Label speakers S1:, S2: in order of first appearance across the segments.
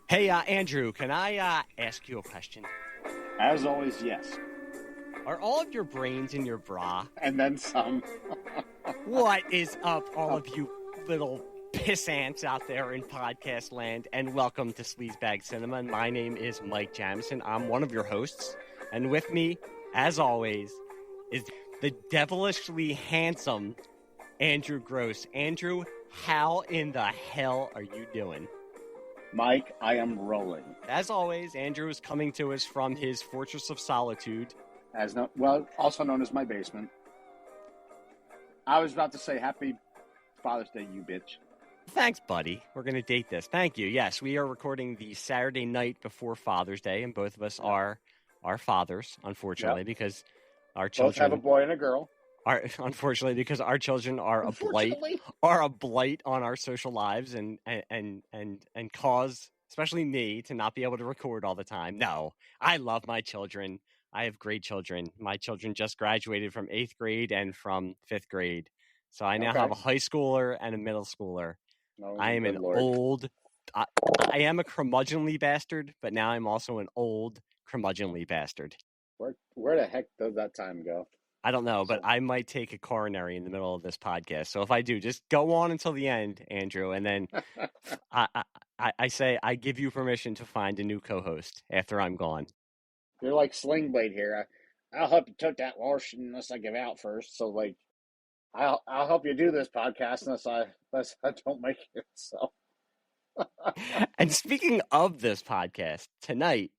S1: Hey, Andrew, can I ask you a question?
S2: As always, yes.
S1: Are all of your brains in your bra?
S2: And then some.
S1: What is up, all of you little pissants out there in podcast land? And welcome to Sleaze Bag Cinema. My name is Mike Jamison. I'm one of your hosts. And with me, as always, is the devilishly handsome Andrew Gross. Andrew, how in the hell are you doing?
S2: Mike, I am rolling.
S1: As always, Andrew is coming to us from his Fortress of Solitude.
S2: Also known as my basement. I was about to say happy Father's Day, you bitch.
S1: Thanks, buddy. We're going to date this. Thank you. Yes, we are recording the Saturday night before Father's Day, and both of us are fathers, unfortunately, because our children
S2: both have a boy and a girl.
S1: Unfortunately, because our children are a blight on our social lives and cause, especially me, to not be able to record all the time. No, I love my children. I have great children. My children just graduated from 8th grade and from 5th grade. So I now have a high schooler and a middle schooler. I am I am a curmudgeonly bastard, but now I'm also an old curmudgeonly bastard.
S2: Where the heck does that time go?
S1: I don't know, but I might take a coronary in the middle of this podcast. So if I do, just go on until the end, Andrew, and then I say I give you permission to find a new co-host after I'm gone.
S2: You're like Sling Blade here. I'll help you tote that wash unless I give out first. So like, I'll help you do this podcast unless I don't make it. So.
S1: And speaking of this podcast tonight.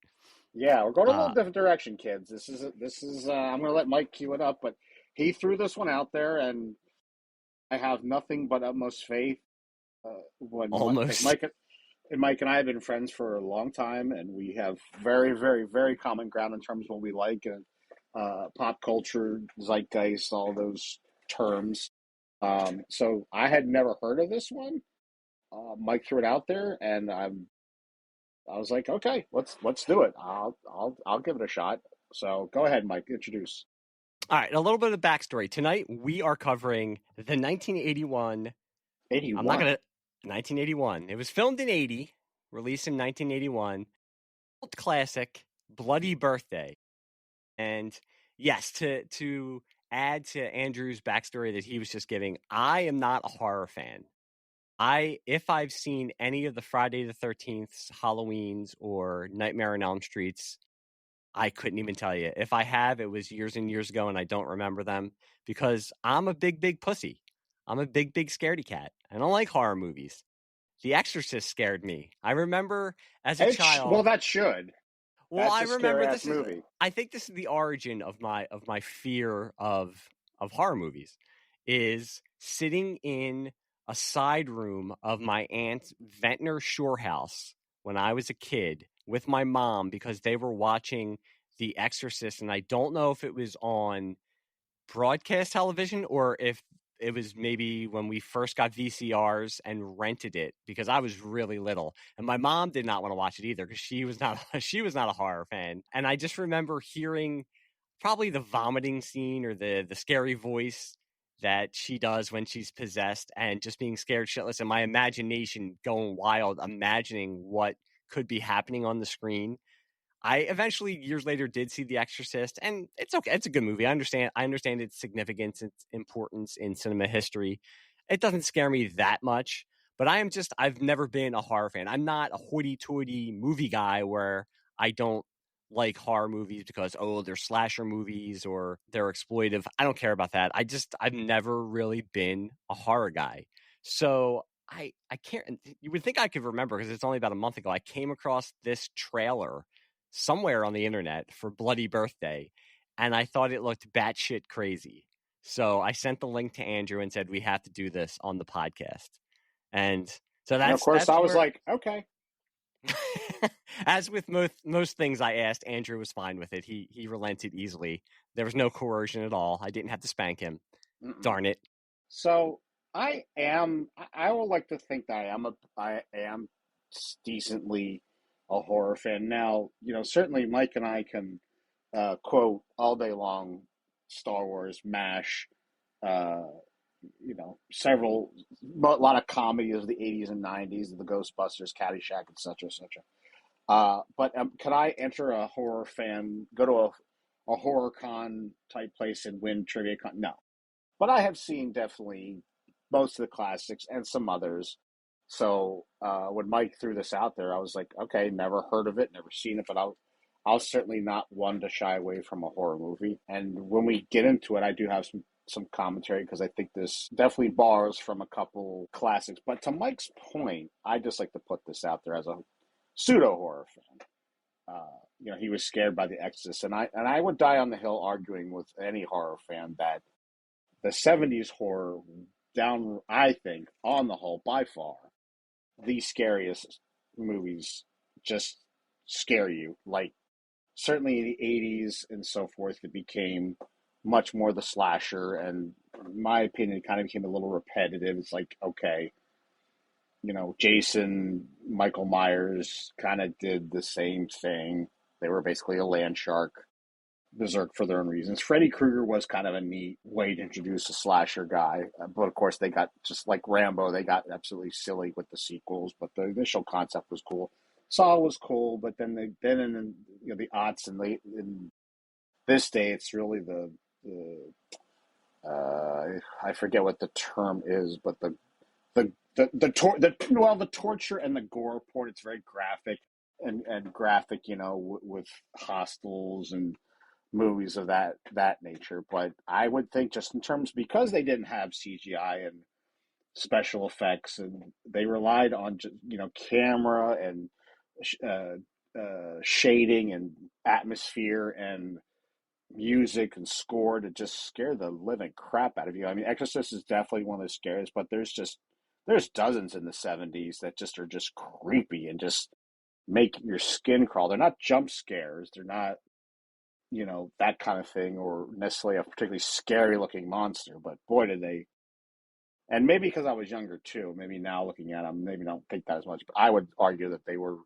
S2: Yeah, we're going a little different direction, kids. This is I'm going to let Mike cue it up, but he threw this one out there, and I have nothing but utmost faith. Mike and I have been friends for a long time, and we have very, very, very common ground in terms of what we like and pop culture, zeitgeist, all those terms. So I had never heard of this one. Mike threw it out there, and I was like, okay, let's do it. I'll give it a shot. So go ahead, Mike, introduce.
S1: All right, a little bit of backstory. Tonight we are covering the 1981. 1981. It was filmed in 80, released in 1981. Old classic, Bloody Birthday. And yes, to add to Andrew's backstory that he was just giving, I am not a horror fan. If I've seen any of the Friday the 13th, Halloweens, or Nightmare on Elm Streets, I couldn't even tell you. If I have, it was years and years ago, and I don't remember them because I'm a big pussy. I'm a big scaredy cat. I don't like horror movies. The Exorcist scared me. I remember as a child.
S2: Well, that should.
S1: Well, I remember this movie. I think this is the origin of my fear of horror movies. Is sitting in a side room of my aunt Ventnor Shore house when I was a kid with my mom because they were watching The Exorcist, and I don't know if it was on broadcast television or if it was maybe when we first got VCRs and rented it because I was really little, and my mom did not want to watch it either because she was not a horror fan. And I just remember hearing probably the vomiting scene or the scary voice that she does when she's possessed and just being scared shitless and my imagination going wild, imagining what could be happening on the screen. I eventually, years later, did see The Exorcist, and it's okay. It's a good movie. I understand its significance, its importance in cinema history. It doesn't scare me that much, but I've never been a horror fan. I'm not a hoity-toity movie guy where I don't like horror movies because, they're slasher movies or they're exploitive. I don't care about that. I've never really been a horror guy. So I can't, you would think I could remember because it's only about a month ago. I came across this trailer somewhere on the internet for Bloody Birthday, and I thought it looked batshit crazy. So I sent the link to Andrew and said, we have to do this on the podcast. And so that's, and
S2: of course, I was like, okay.
S1: As with most things I asked, Andrew was fine with it. He relented easily. There was no coercion at all. I didn't have to spank him. Mm-mm. Darn it.
S2: So I would like to think that I am decently a horror fan. Now, certainly Mike and I can quote all day long Star Wars, MASH, a lot of comedy of the 80s and 90s, the Ghostbusters, Caddyshack, etc., etc. But can I enter a horror fan, go to a horror con type place and win trivia con? No. But I have seen definitely most of the classics and some others. So when Mike threw this out there, I was like, okay, never heard of it, never seen it, but I'll certainly not one to shy away from a horror movie. And when we get into it, I do have some commentary because I think this definitely borrows from a couple classics. But to Mike's point, I just like to put this out there as a pseudo horror fan. He was scared by The Exorcist, and I would die on the hill arguing with any horror fan that the 70s horror I think, on the whole, by far, the scariest movies just scare you. Like, certainly in the 80s and so forth, it became much more the slasher, and in my opinion, it kind of became a little repetitive. It's like, okay, Jason, Michael Myers kind of did the same thing. They were basically a land shark, berserk for their own reasons. Freddy Krueger was kind of a neat way to introduce a slasher guy, but of course they got, just like Rambo, they got absolutely silly with the sequels. But the initial concept was cool. Saw was cool, but then in the aughts and late in this day, it's really the I forget what the term is, but the torture and the gore porn. It's very graphic and graphic, with hostels and movies of that nature. But I would think, just in terms, because they didn't have CGI and special effects, and they relied on camera and shading and atmosphere and music and score to just scare the living crap out of you. I mean, Exorcist is definitely one of the scariest, but there's dozens in the 70s that just are just creepy and just make your skin crawl. They're not jump scares. They're not, that kind of thing, or necessarily a particularly scary looking monster. But boy, did they. And maybe because I was younger too, maybe now looking at them, maybe don't think that as much. But I would argue that they were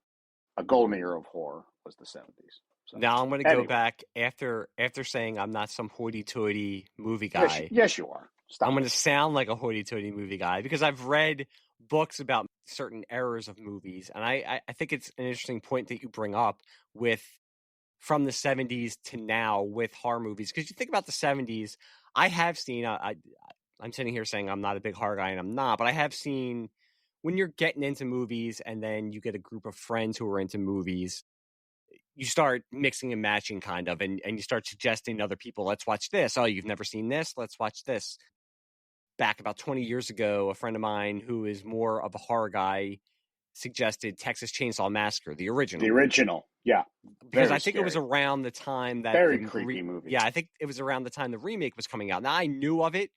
S2: a golden era of horror was the 70s. So,
S1: now I'm going to go back after saying I'm not some hoity-toity movie guy.
S2: Yes, you are.
S1: Stop. I'm going to sound like a hoity-toity movie guy because I've read books about certain eras of movies, and I think it's an interesting point that you bring up with from the 70s to now with horror movies. Because you think about the 70s, I have seen, I'm sitting here saying I'm not a big horror guy, and I'm not, but I have seen when you're getting into movies and then you get a group of friends who are into movies, you start mixing and matching kind of, and you start suggesting to other people, let's watch this. Oh, you've never seen this? Let's watch this. Back about 20 years ago, a friend of mine who is more of a horror guy suggested Texas Chainsaw Massacre, the original.
S2: The original, yeah.
S1: Because I think it was around the time that
S2: very creepy movie.
S1: Yeah, I think it was around the time the remake was coming out. Now, I knew of it,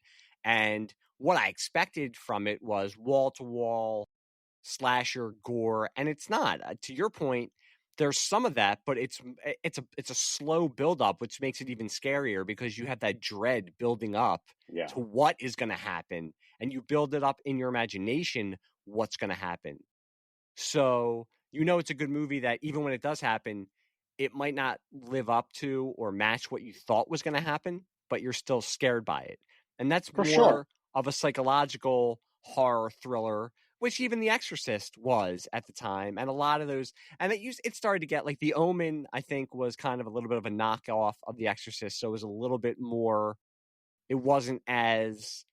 S1: and what I expected from it was wall-to-wall slasher gore, and it's not. To your point, there's some of that, but it's a slow build-up, which makes it even scarier because you have that dread building up to what is going to happen, and you build it up in your imagination what's going to happen. So it's a good movie that even when it does happen, it might not live up to or match what you thought was going to happen, but you're still scared by it. And that's more of a psychological horror thriller, which even The Exorcist was at the time. And a lot of those, and it started to get like The Omen, I think, was kind of a little bit of a knockoff of The Exorcist. So it was a little bit more, it wasn't as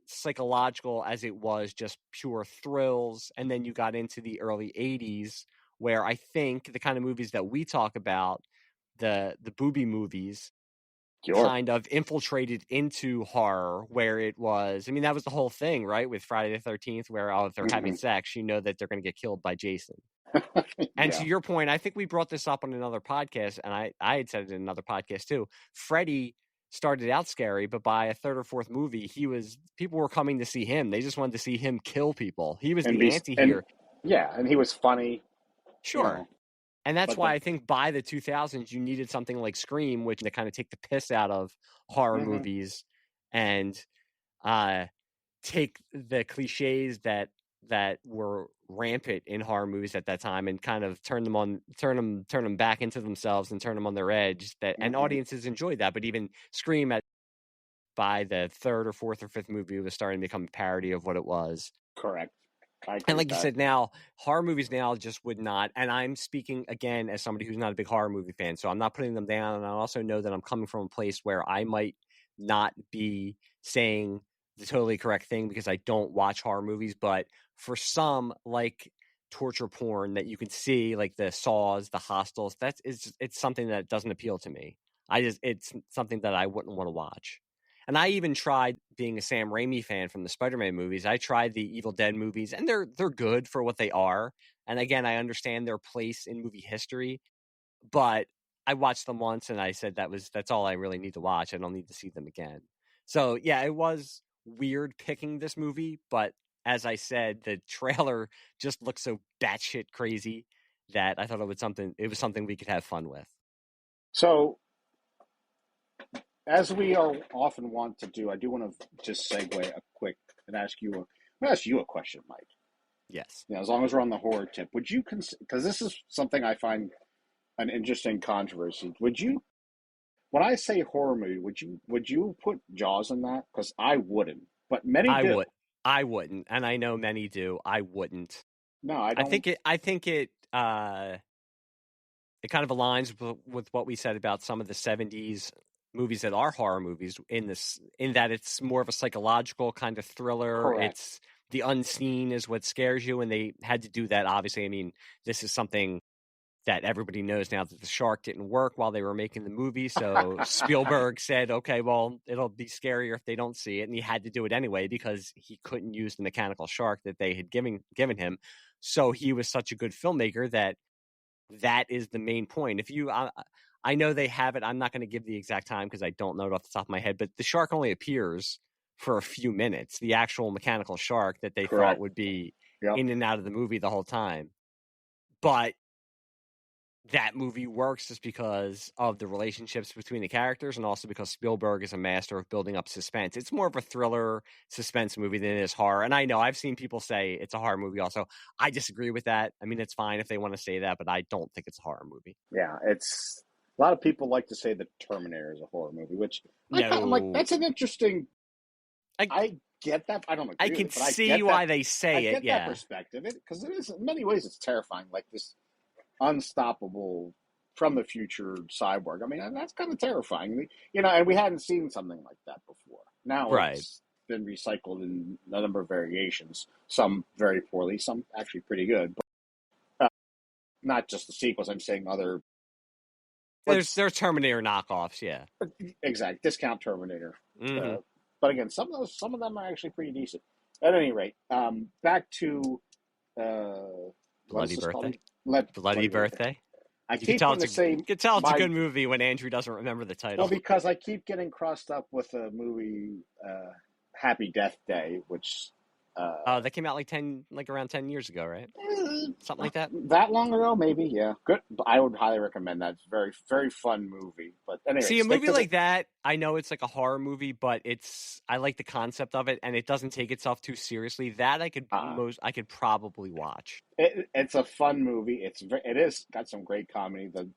S1: psychological as it was just pure thrills. And then you got into the early 80s where I think the kind of movies that we talk about, the booby movies, kind of infiltrated into horror, where it was, I mean, that was the whole thing, right? With Friday the 13th, where if they're having sex, that they're going to get killed by Jason. And to your point, I think we brought this up on another podcast, and I had said it in another podcast too. Freddy started out scary, but by a third or fourth movie, people were coming to see him. They just wanted to see him kill people. He was the anti-hero.
S2: And he was funny.
S1: Sure. And that's why I think by the 2000s, you needed something like Scream, which to kind of take the piss out of horror movies and take the cliches that were rampant in horror movies at that time and kind of turn them back into themselves and turn them on their edge. And audiences enjoyed that. But even Scream by the third or fourth or fifth movie, it was starting to become a parody of what it was.
S2: Correct.
S1: And like you said, now horror movies now just would not. And I'm speaking again as somebody who's not a big horror movie fan, so I'm not putting them down. And I also know that I'm coming from a place where I might not be saying the totally correct thing because I don't watch horror movies. But for some, like torture porn that you can see, like the Saws, the Hostels, it's something that doesn't appeal to me. It's something that I wouldn't want to watch. And I even tried being a Sam Raimi fan from the Spider-Man movies. I tried the Evil Dead movies, and they're good for what they are. And again, I understand their place in movie history, but I watched them once and I said that's all I really need to watch. I don't need to see them again. So yeah, it was weird picking this movie, but as I said, the trailer just looked so batshit crazy that I thought it was something we could have fun with.
S2: So, as we are often want to do, I do want to just segue a quick and ask you a question, Mike.
S1: Yes.
S2: As long as we're on the horror tip, would you because this is something I find an interesting controversy. When I say horror movie, would you put Jaws in that? Because I wouldn't, but many do.
S1: I wouldn't, and I know many do. I wouldn't.
S2: No, I don't.
S1: I think it kind of aligns with what we said about some of the 70s movies that are horror movies in that it's more of a psychological kind of thriller.
S2: Correct.
S1: It's the unseen is what scares you, and they had to do that. Obviously, I mean, this is something that everybody knows now that the shark didn't work while they were making the movie. So Spielberg said, okay, well, it'll be scarier if they don't see it. And he had to do it anyway because he couldn't use the mechanical shark that they had given him. So he was such a good filmmaker that is the main point. If you, I know they have it. I'm not going to give the exact time because I don't know it off the top of my head, but the shark only appears for a few minutes. The actual mechanical shark that they
S2: Correct.
S1: thought would be in and out of the movie the whole time. But that movie works just because of the relationships between the characters and also because Spielberg is a master of building up suspense. It's more of a thriller suspense movie than it is horror. And I know I've seen people say it's a horror movie also. I disagree with that. I mean, it's fine if they want to say that, but I don't think it's a horror movie.
S2: Yeah, it's a lot of people like to say that Terminator is a horror movie, which I'm like, that's an interesting. I get that. I don't agree.
S1: I can with it, see why they say it.
S2: I get that perspective because it is in many ways it's terrifying. Like this unstoppable from the future cyborg. I mean, that's kind of terrifying, and we hadn't seen something like that before. Now it's been recycled in a number of variations, some very poorly, some actually pretty good, but not just the sequels. I'm saying other.
S1: There's Terminator knockoffs, yeah.
S2: Exactly, discount Terminator.
S1: Mm-hmm.
S2: But again, some of them are actually pretty decent. At any rate, back to
S1: Bloody Birthday.
S2: Bloody
S1: Birthday.
S2: I keep tell it's
S1: a good movie when Andrew doesn't remember the title.
S2: Well, because I keep getting crossed up with a movie, Happy Death Day, which
S1: that came out around 10 years ago, right? Something like that.
S2: That long ago, maybe. Yeah, good. I would highly recommend that. It's a very, very fun movie. But anyway,
S1: see, a movie like that, I know it's like a horror movie, but I like the concept of it, and it doesn't take itself too seriously. That I could probably watch.
S2: It's a fun movie. It is got some great comedy. The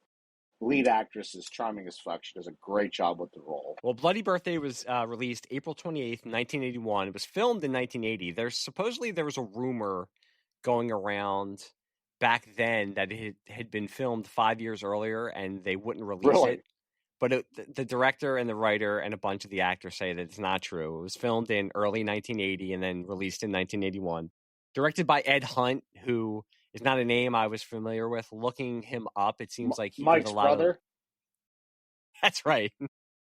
S2: lead actress is charming as fuck. She does a great job with the role.
S1: Well, Bloody Birthday was released April 28th, 1981. It was filmed in 1980. There was a rumor going around back then that it had been filmed 5 years earlier and they wouldn't release it. But the director and the writer and a bunch of the actors say that it's not true. It was filmed in early 1980 and then released in 1981. Directed by Ed Hunt, who is not a name I was familiar with. Looking him up, it seems like he
S2: Mike's
S1: did a lot
S2: brother.
S1: That's right.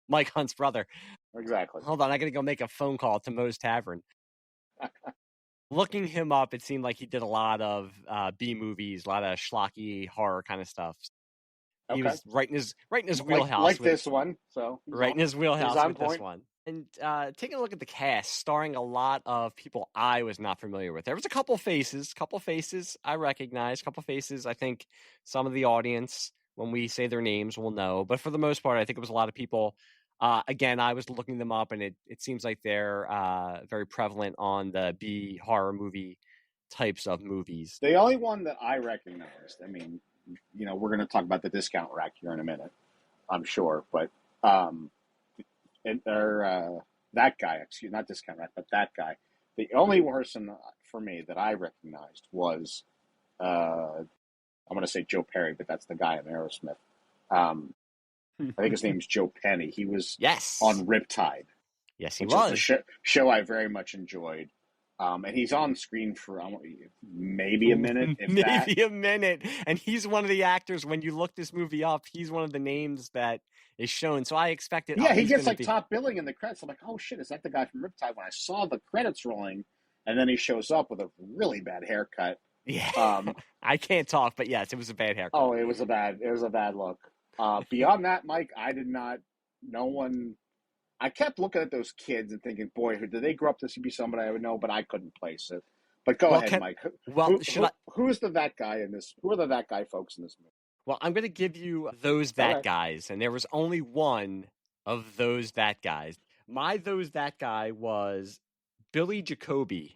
S1: Mike Hunt's brother.
S2: Exactly.
S1: Hold on, I gotta go make a phone call to Moe's Tavern. Looking him up, it seemed like he did a lot of B movies, a lot of schlocky horror kind of stuff. He was right in his wheelhouse.
S2: Like this one. So
S1: right in his wheelhouse with this one. And taking a look at the cast, starring a lot of people I was not familiar with. There was a couple faces I recognized, couple faces I think some of the audience, when we say their names, will know. But for the most part, I think it was a lot of people. Again, I was looking them up, and it seems like they're very prevalent on the B horror movie types of movies.
S2: The only one that I recognized, I mean, we're going to talk about the discount rack here in a minute, I'm sure. But that guy, excuse, not Discount Rack, but that guy. The only person for me that I recognized was, I'm going to say Joe Perry, but that's the guy in Aerosmith. I think his name is Joe Penny. He was on Riptide.
S1: Yes, he
S2: which
S1: was.
S2: is the show I very much enjoyed. And he's on screen for maybe a minute, if
S1: maybe
S2: that.
S1: a minute. And he's one of the actors. When you look this movie up, he's one of the names that is shown. So I expected.
S2: Yeah, he gets like top billing in the credits. I'm like, oh shit, is that the guy from Riptide? When I saw the credits rolling, and then he shows up with a really bad haircut.
S1: Yeah, I can't talk, but yes, it was a bad haircut.
S2: Oh, it was a bad look. Beyond that, Mike, I did not. No one. I kept looking at those kids and thinking, boy, did they grow up to be somebody I would know? But I couldn't place it. But go ahead, Mike. Who's the that guy in this? Who are the that guy folks in this movie?
S1: Well, I'm going to give you those that guys, and there was only one of those that guys. My those that guy was Billy Jacoby,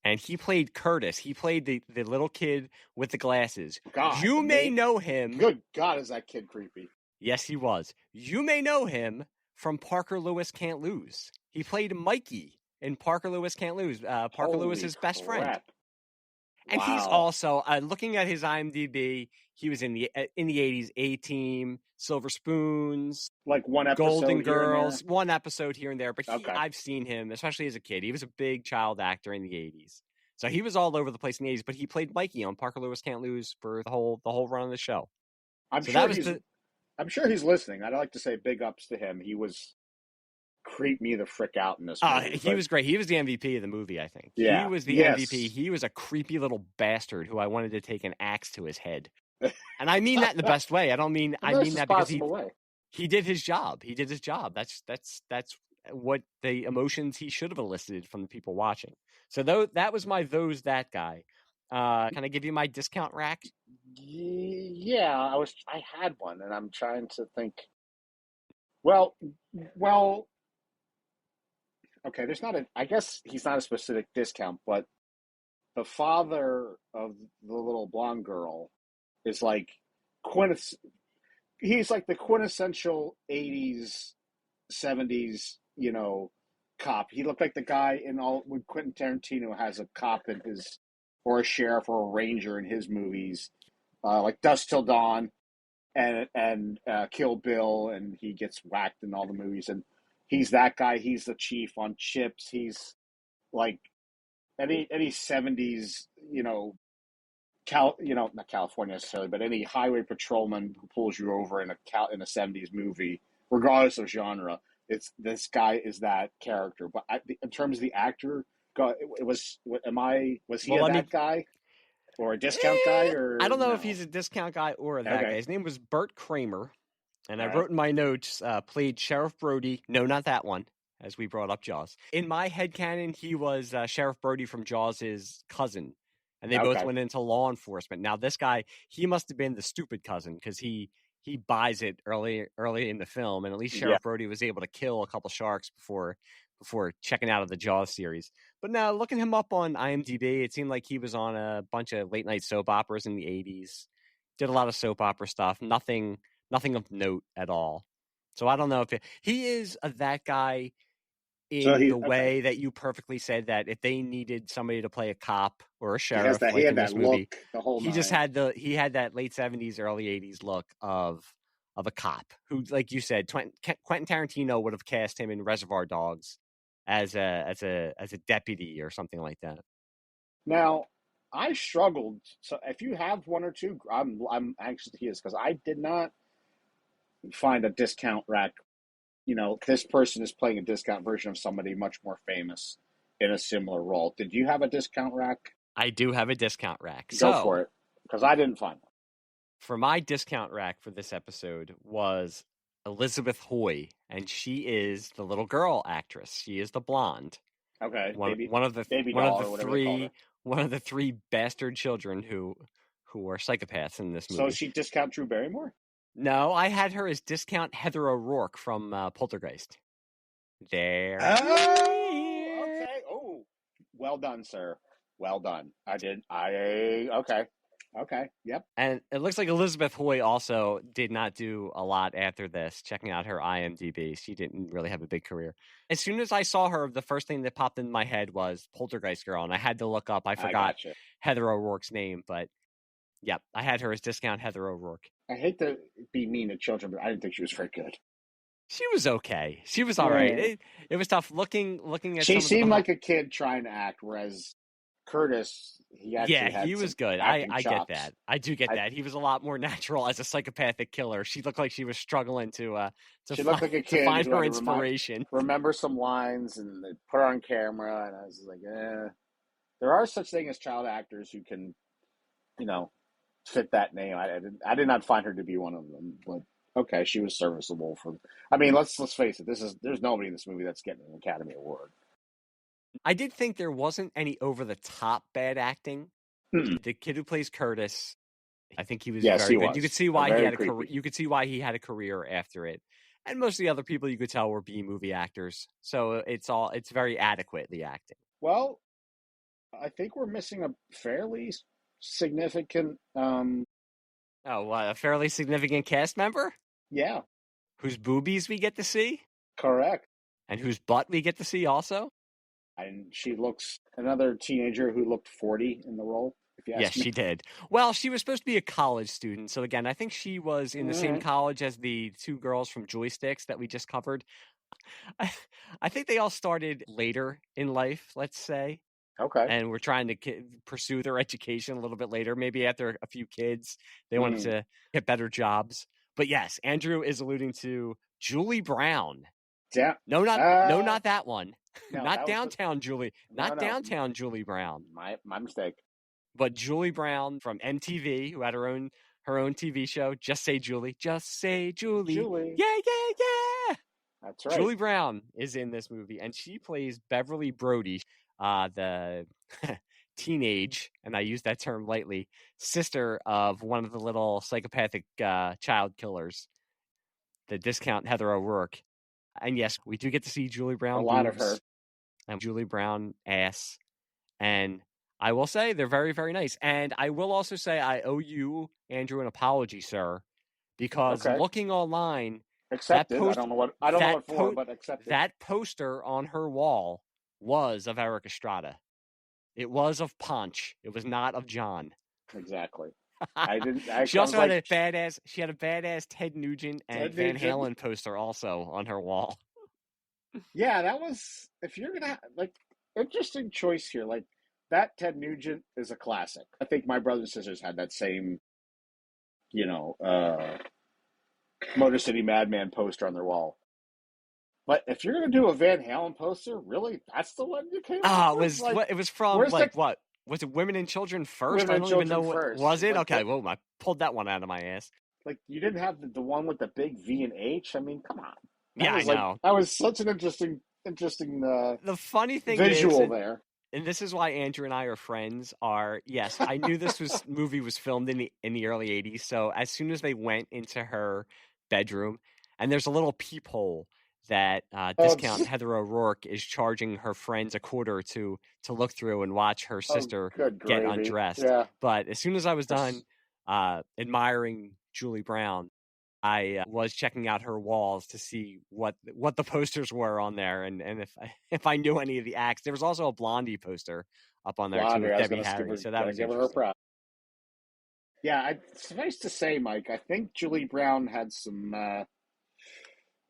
S1: and he played Curtis. He played the little kid with the glasses.
S2: God,
S1: you may know him.
S2: Good God, is that kid creepy?
S1: Yes, he was. You may know him from Parker Lewis Can't Lose. He played Mikey in Parker Lewis Can't Lose. Parker Lewis's best friend. And he's also looking at his IMDb. He was in the 80s A-Team, Silver Spoons,
S2: like one episode,
S1: Golden Girls, one episode here and there. But I've seen him, especially as a kid. He was a big child actor in the 80s, so he was all over the place in the 80s. But he played Mikey on Parker Lewis Can't Lose for the whole run of the show.
S2: I'm sure he's listening. I'd like to say big ups to him. He was creeped me the frick out in this movie.
S1: He was great. He was the MVP of the movie, I think.
S2: Yeah.
S1: He was the MVP. He was a creepy little bastard who I wanted to take an axe to his head. And I mean that in the best way. I mean that because he did his job. He did his job. That's what the emotions he should have elicited from the people watching. So that was my that guy. Can I give you my discount rack?
S2: Yeah, I had one, and I'm trying to think. Well, okay. There's not I guess he's not a specific discount, but the father of the little blonde girl is like he's like the quintessential 80s, 70s, cop. He looked like the guy when Quentin Tarantino has a cop in his, or a sheriff or a ranger in his movies, like Dusk Till Dawn and Kill Bill, and he gets whacked in all the movies. And he's that guy. He's the chief on Chips. He's like any 70s, not California necessarily, but any highway patrolman who pulls you over in a 70s movie, regardless of genre, this guy is that character. But in terms of the actor, was he that guy? Or a discount guy? Or
S1: I don't know if he's a discount guy or that guy. His name was Bert Kramer, and I wrote in my notes, played Sheriff Brody. No, not that one, as we brought up Jaws. In my headcanon, he was Sheriff Brody from Jaws' cousin, and they both went into law enforcement. Now, this guy, he must have been the stupid cousin, because he buys it early in the film, and at least Sheriff Brody was able to kill a couple sharks before checking out of the Jaws series. But now, looking him up on IMDb, it seemed like he was on a bunch of late night soap operas in the 80s. Did a lot of soap opera stuff. Nothing of note at all. So I don't know if he is that guy in the way that you perfectly said, that if they needed somebody to play a cop or a sheriff,
S2: he had that look, the whole
S1: he just had that late 70s, early 80s look of a cop who, like you said, Quentin Tarantino would have cast him in Reservoir Dogs as a deputy or something like that.
S2: Now, I struggled. So if you have one or two, I'm anxious to hear this, because I did not find a discount rack. This person is playing a discount version of somebody much more famous in a similar role. Did you have a discount rack?
S1: I do have a discount rack.
S2: Go for it, because I didn't find one. For
S1: my discount rack for this episode was Elizabeth Hoy, and she is the little girl actress. She is the blonde.
S2: Okay,
S1: one of the three bastard children who are psychopaths in this movie.
S2: So is she discount Drew Barrymore?
S1: No, I had her as discount Heather O'Rourke from Poltergeist. There.
S2: Oh, okay. Oh, well done, sir. Well done. Okay. Okay. Yep.
S1: And it looks like Elizabeth Hoy also did not do a lot after this. Checking out her IMDb, she didn't really have a big career. As soon as I saw her, the first thing that popped in my head was Poltergeist Girl, and I had to look up. I forgot
S2: gotcha.
S1: Heather O'Rourke's name, but yep, I had her as discount Heather O'Rourke.
S2: I hate to be mean to children, but I didn't think she was very good.
S1: She was okay. She was all right. It was tough looking at
S2: she
S1: some of the
S2: seemed like a kid trying to act, whereas Curtis, he actually had
S1: he was good. I get that. I do get that. He was a lot more natural as a psychopathic killer. She looked like she was struggling to
S2: she looked like a kid
S1: to find
S2: who
S1: her
S2: had to
S1: inspiration.
S2: remember some lines and put her on camera, and I was like, there are such things as child actors who can, fit that name. I did not find her to be one of them, but okay, she was serviceable for. I mean, let's face it. There's nobody in this movie that's getting an Academy Award.
S1: I did think there wasn't any over the top bad acting.
S2: Mm-mm.
S1: The kid who plays Curtis, I think he was
S2: very
S1: good.
S2: Was.
S1: You could see why he had a career. You could see why he had a career after it. And most of the other people you could tell were B movie actors. So it's very adequate, the acting.
S2: Well, I think we're missing a fairly significant
S1: a fairly significant cast member?
S2: Yeah.
S1: Whose boobies we get to see?
S2: Correct.
S1: And whose butt we get to see also?
S2: And she looks another teenager who looked 40 in the role.
S1: Yes, she did. Well, she was supposed to be a college student. So again, I think she was in the same college as the two girls from Joysticks that we just covered. I think they all started later in life, let's say.
S2: Okay.
S1: And we're trying to pursue their education a little bit later. Maybe after a few kids, they wanted to get better jobs. But yes, Andrew is alluding to Julie Brown.
S2: Yeah.
S1: No, not that one. No, not downtown Julie. Not downtown Julie Brown.
S2: My mistake.
S1: But Julie Brown from MTV, who had her own TV show, Just Say Julie. Just Say Julie. Yeah, yeah, yeah.
S2: That's right.
S1: Julie Brown is in this movie, and she plays Beverly Brody, the teenage, and I use that term lightly, sister of one of the little psychopathic child killers, the discount Heather O'Rourke. And yes, we do get to see Julie Brown.
S2: A lot of her.
S1: And Julie Brown ass. And I will say they're very, very nice. And I will also say I owe you, Andrew, an apology, sir, because looking online,
S2: accepted. I don't know what for, but accepted.
S1: That poster on her wall was of Eric Estrada. It was of Ponch. It was not of John.
S2: Exactly.
S1: She also had a badass. She had a badass Ted Nugent and Van Halen poster also on her wall.
S2: Yeah, that was. If you're gonna interesting choice here. Like that Ted Nugent is a classic. I think my brothers and sisters had that same, Motor City Madman poster on their wall. But if you're gonna do a Van Halen poster, really, that's the one you came up with?
S1: It was from what? Was it Women and Children First? I don't even know what was it. Okay, well, I pulled that one out of my ass.
S2: Like you didn't have the one with the big V and H. I mean, come on.
S1: I know.
S2: That was such an interesting.
S1: The funny thing
S2: visual
S1: is,
S2: there.
S1: And this is why Andrew and I are friends. Yes, I knew this movie was filmed in the early '80s. So as soon as they went into her bedroom, and there's a little peephole that discount Heather O'Rourke is charging her friends a quarter to look through and watch her sister get undressed.
S2: Yeah.
S1: But as soon as I was done admiring Julie Brown, I was checking out her walls to see what the posters were on there, and if I knew any of the acts. There was also a Blondie poster up on there too with Debbie Harry, so that was interesting.
S2: Yeah, it's nice to say, Mike. I think Julie Brown had some.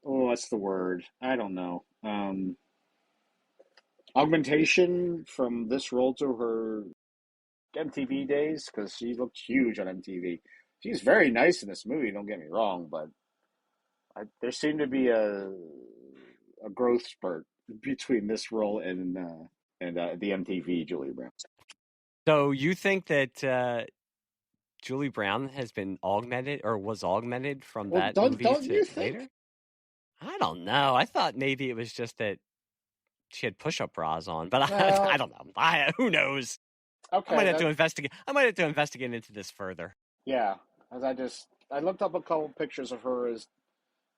S2: What's the word? I don't know. Augmentation from this role to her MTV days, because she looked huge on MTV. She's very nice in this movie, don't get me wrong, but there seemed to be a growth spurt between this role and the MTV Julie Brown.
S1: So you think that Julie Brown has been augmented or was augmented from that movie to later? I don't know. I thought maybe it was just that she had push-up bras on, but I don't know. Who knows?
S2: Okay,
S1: I might have to investigate. I might have to investigate into this further.
S2: Yeah, as I looked up a couple pictures of her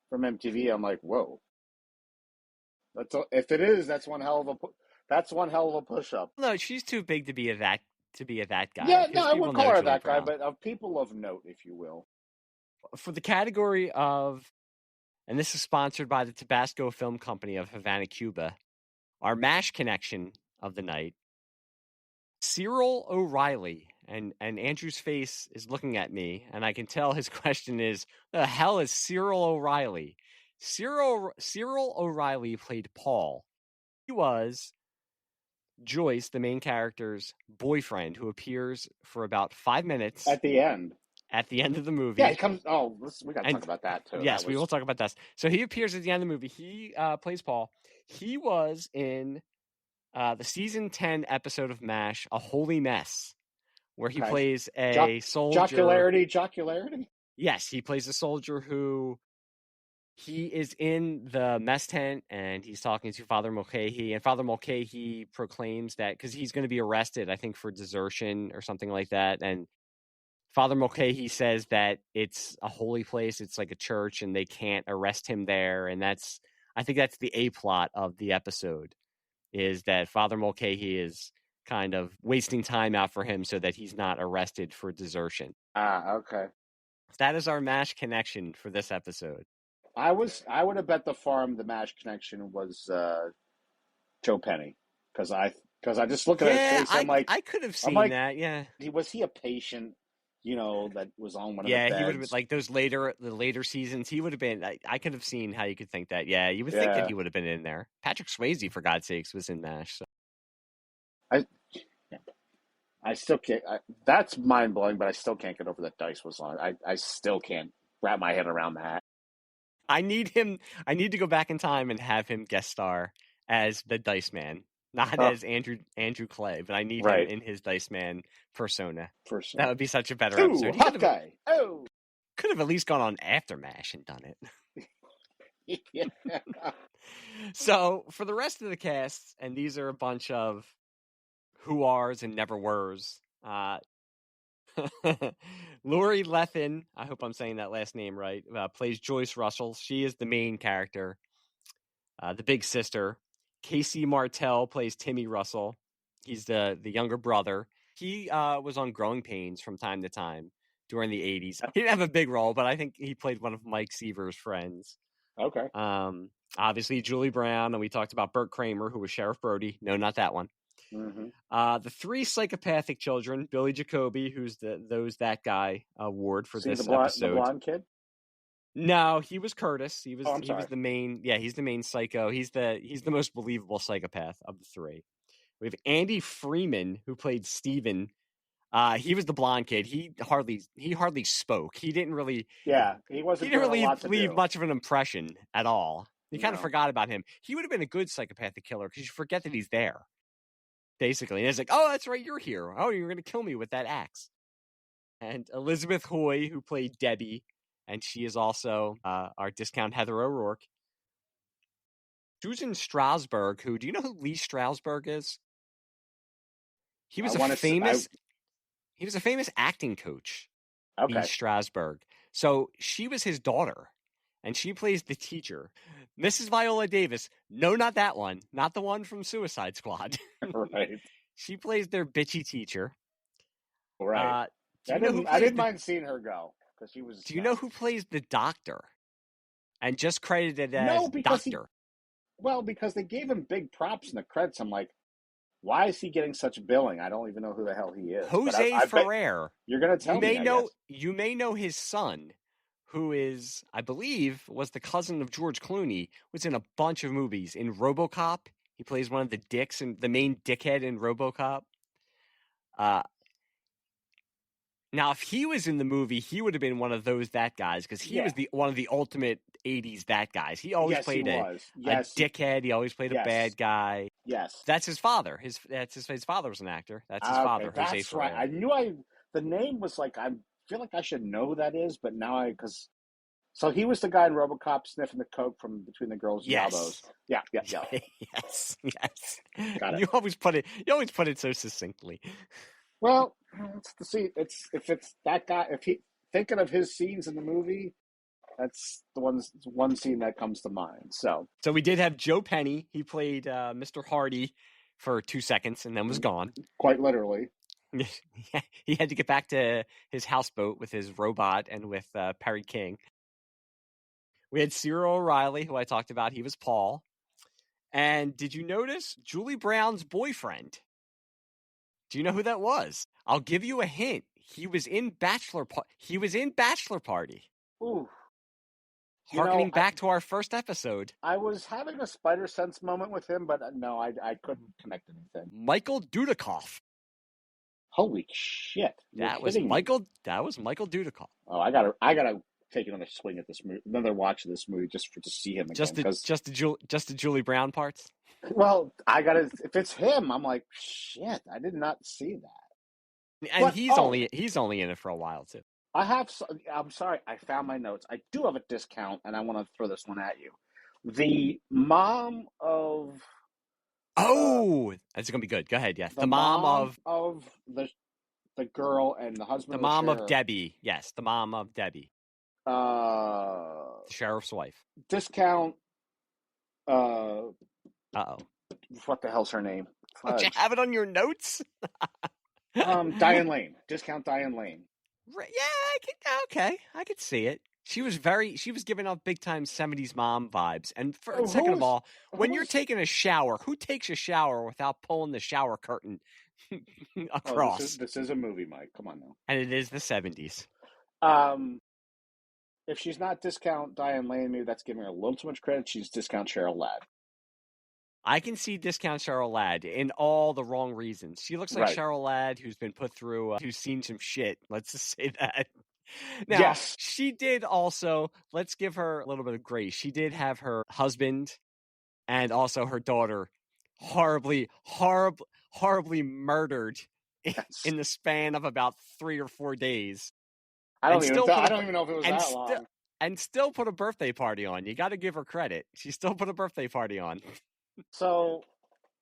S2: from MTV. I'm like, whoa. If it is, that's one hell of a push-up.
S1: No, she's too big to be that to be that guy.
S2: Yeah, no,
S1: Because
S2: I
S1: people
S2: wouldn't
S1: know
S2: call her
S1: Julie
S2: that guy,
S1: Brown.
S2: but of people of note, if you will.
S1: For the category of, and this is sponsored by the Tabasco Film Company of Havana, Cuba, our MASH connection of the night, Cyril O'Reilly. And Andrew's face is looking at me, and I can tell his question is, the hell is Cyril O'Reilly? Cyril O'Reilly played Paul. He was Joyce, the main character's boyfriend, who appears for about 5 minutes
S2: At the end.
S1: At the end of the movie.
S2: Yeah, he comes. Oh, we got to talk about that too.
S1: Yes, we will talk about that. So he appears at the end of the movie. He plays Paul. He was in the season 10 episode of MASH, A Holy Mess, where he plays a soldier.
S2: Jocularity?
S1: Yes, he plays a soldier who he is in the mess tent and he's talking to Father Mulcahy. And Father Mulcahy proclaims that because he's going to be arrested, I think, for desertion or something like that. And Father Mulcahy says that it's a holy place. It's like a church and they can't arrest him there. And I think that's the A plot of the episode, is that Father Mulcahy is kind of wasting time out for him so that he's not arrested for desertion.
S2: Okay.
S1: That is our MASH connection for this episode.
S2: I would have bet the MASH connection was Joe Penny because I just look at his face. I'm like,
S1: I could have seen that. Yeah.
S2: Was he a patient? That was on one of the beds.
S1: Yeah, he would have been like the later seasons. He would have been. I could have seen how you could think that. Yeah, you would think that he would have been in there. Patrick Swayze, for God's sakes, was in MASH. So.
S2: I still can't. That's mind blowing, but I still can't get over that Dice was on. I still can't wrap my head around that.
S1: I need to go back in time and have him guest star as the Dice Man. Not as Andrew Clay, but I need him in his Dice Man persona. That would be such a better episode.
S2: Hawkeye.
S1: Could have at least gone on after MASH and done it.
S2: Yeah.
S1: So for the rest of the cast, and these are a bunch of who ares and never weres. Lori Lethin, I hope I'm saying that last name right, plays Joyce Russell. She is the main character, the big sister. Casey Martell plays Timmy Russell. He's the younger brother. He was on Growing Pains from time to time during the 80s. He didn't have a big role, but I think he played one of Mike Seaver's friends.
S2: Okay.
S1: Obviously, Julie Brown, and we talked about Burt Kramer, who was Sheriff Brody. No, not that one.
S2: Mm-hmm.
S1: The three psychopathic children, Billy Jacoby, who's that guy award for this episode.
S2: The blonde kid?
S1: No, he was Curtis. He was
S2: he
S1: was the main. Yeah, he's the main psycho. He's the most believable psychopath of the three. We have Andy Freeman, who played Steven. He was the blonde kid. He hardly spoke. He didn't really.
S2: Yeah, he wasn't.
S1: He didn't really leave much of an impression at all. You kind of forgot about him. He would have been a good psychopathic killer because you forget that he's there. Basically, and it's like, oh, that's right, you're here. Oh, you're going to kill me with that axe. And Elizabeth Hoy, who played Debbie, and she is also our discount Heather O'Rourke. Susan Strasberg, do you know who Lee Strasberg is? He was he was a famous acting coach.
S2: Okay.
S1: Lee Strasberg. So she was his daughter, and she plays the teacher. Mrs. Viola Davis. No, not that one. Not the one from Suicide Squad.
S2: Right.
S1: She plays their bitchy teacher.
S2: Right. I didn't mind seeing her go because she was.
S1: Do you know who plays the doctor? And just credited as doctor.
S2: Because they gave him big props in the credits. I'm like, why is he getting such billing? I don't even know who the hell he is.
S1: Jose Ferrer.
S2: You're going to tell me.
S1: You may know his son, who is, I believe, was the cousin of George Clooney, was in a bunch of movies. In RoboCop, he plays one of the dicks and the main dickhead in RoboCop. Now, if he was in the movie, he would have been one of that guys because he was one of the ultimate 80s that guys. He always played a dickhead. He always played a bad guy.
S2: Yes.
S1: That's his father. His father was an actor. That's his father.
S2: That's right. I knew the name was like, I feel like I should know who that is, but now so he was the guy in RoboCop sniffing the coke from between the girls' elbows. Yeah.
S1: Yes.
S2: Got it.
S1: You always put it so succinctly.
S2: Well, if it's that guy, if he thinking of his scenes in the movie, that's the one scene that comes to mind. So
S1: we did have Joe Penny. He played Mr. Hardy for 2 seconds and then was gone.
S2: Quite literally.
S1: He had to get back to his houseboat with his robot and with Perry King. We had Cyril O'Reilly, who I talked about. He was Paul. And did you notice Julie Brown's boyfriend? Do you know who that was? I'll give you a hint. He was in Bachelor Party.
S2: Ooh.
S1: Harkening back to our first episode.
S2: I was having a spider sense moment with him, but no, I couldn't connect anything.
S1: Michael Dudikoff.
S2: Holy shit!
S1: That was Michael Dudikoff.
S2: Oh, I gotta take another swing at this movie, another watch of this movie just to see him again.
S1: Just the Julie Brown parts.
S2: Well, if it's him, I'm like, shit, I did not see that.
S1: And but, he's only in it for a while too.
S2: I'm sorry, I found my notes. I do have a discount, and I want to throw this one at you. The mom of.
S1: Oh, that's gonna be good. Go ahead. Yes, the mom
S2: of the girl and the husband.
S1: The mom of Debbie. Yes, the mom of Debbie. The sheriff's wife.
S2: Discount.
S1: Uh-oh.
S2: What the hell's her name?
S1: Don't you have it on your notes?
S2: Diane Lane. Discount Diane Lane.
S1: Yeah, I could see it. She was giving off big time 70s mom vibes. And second of all, when you're taking a shower, who takes a shower without pulling the shower curtain across?
S2: Oh, this is a movie, Mike. Come on now.
S1: And it is the 70s.
S2: If she's not discount Diane Lane, maybe that's giving her a little too much credit. She's discount Cheryl Ladd.
S1: I can see discount Cheryl Ladd in all the wrong reasons. She looks like Cheryl Ladd who's been put through, who's seen some shit. Let's just say that. Now, she did also, let's give her a little bit of grace. She did have her husband and also her daughter horribly murdered in the span of about 3 or 4 days.
S2: I don't even know if it was that long.
S1: And still put a birthday party on. You got to give her credit. She still put a birthday party on.
S2: So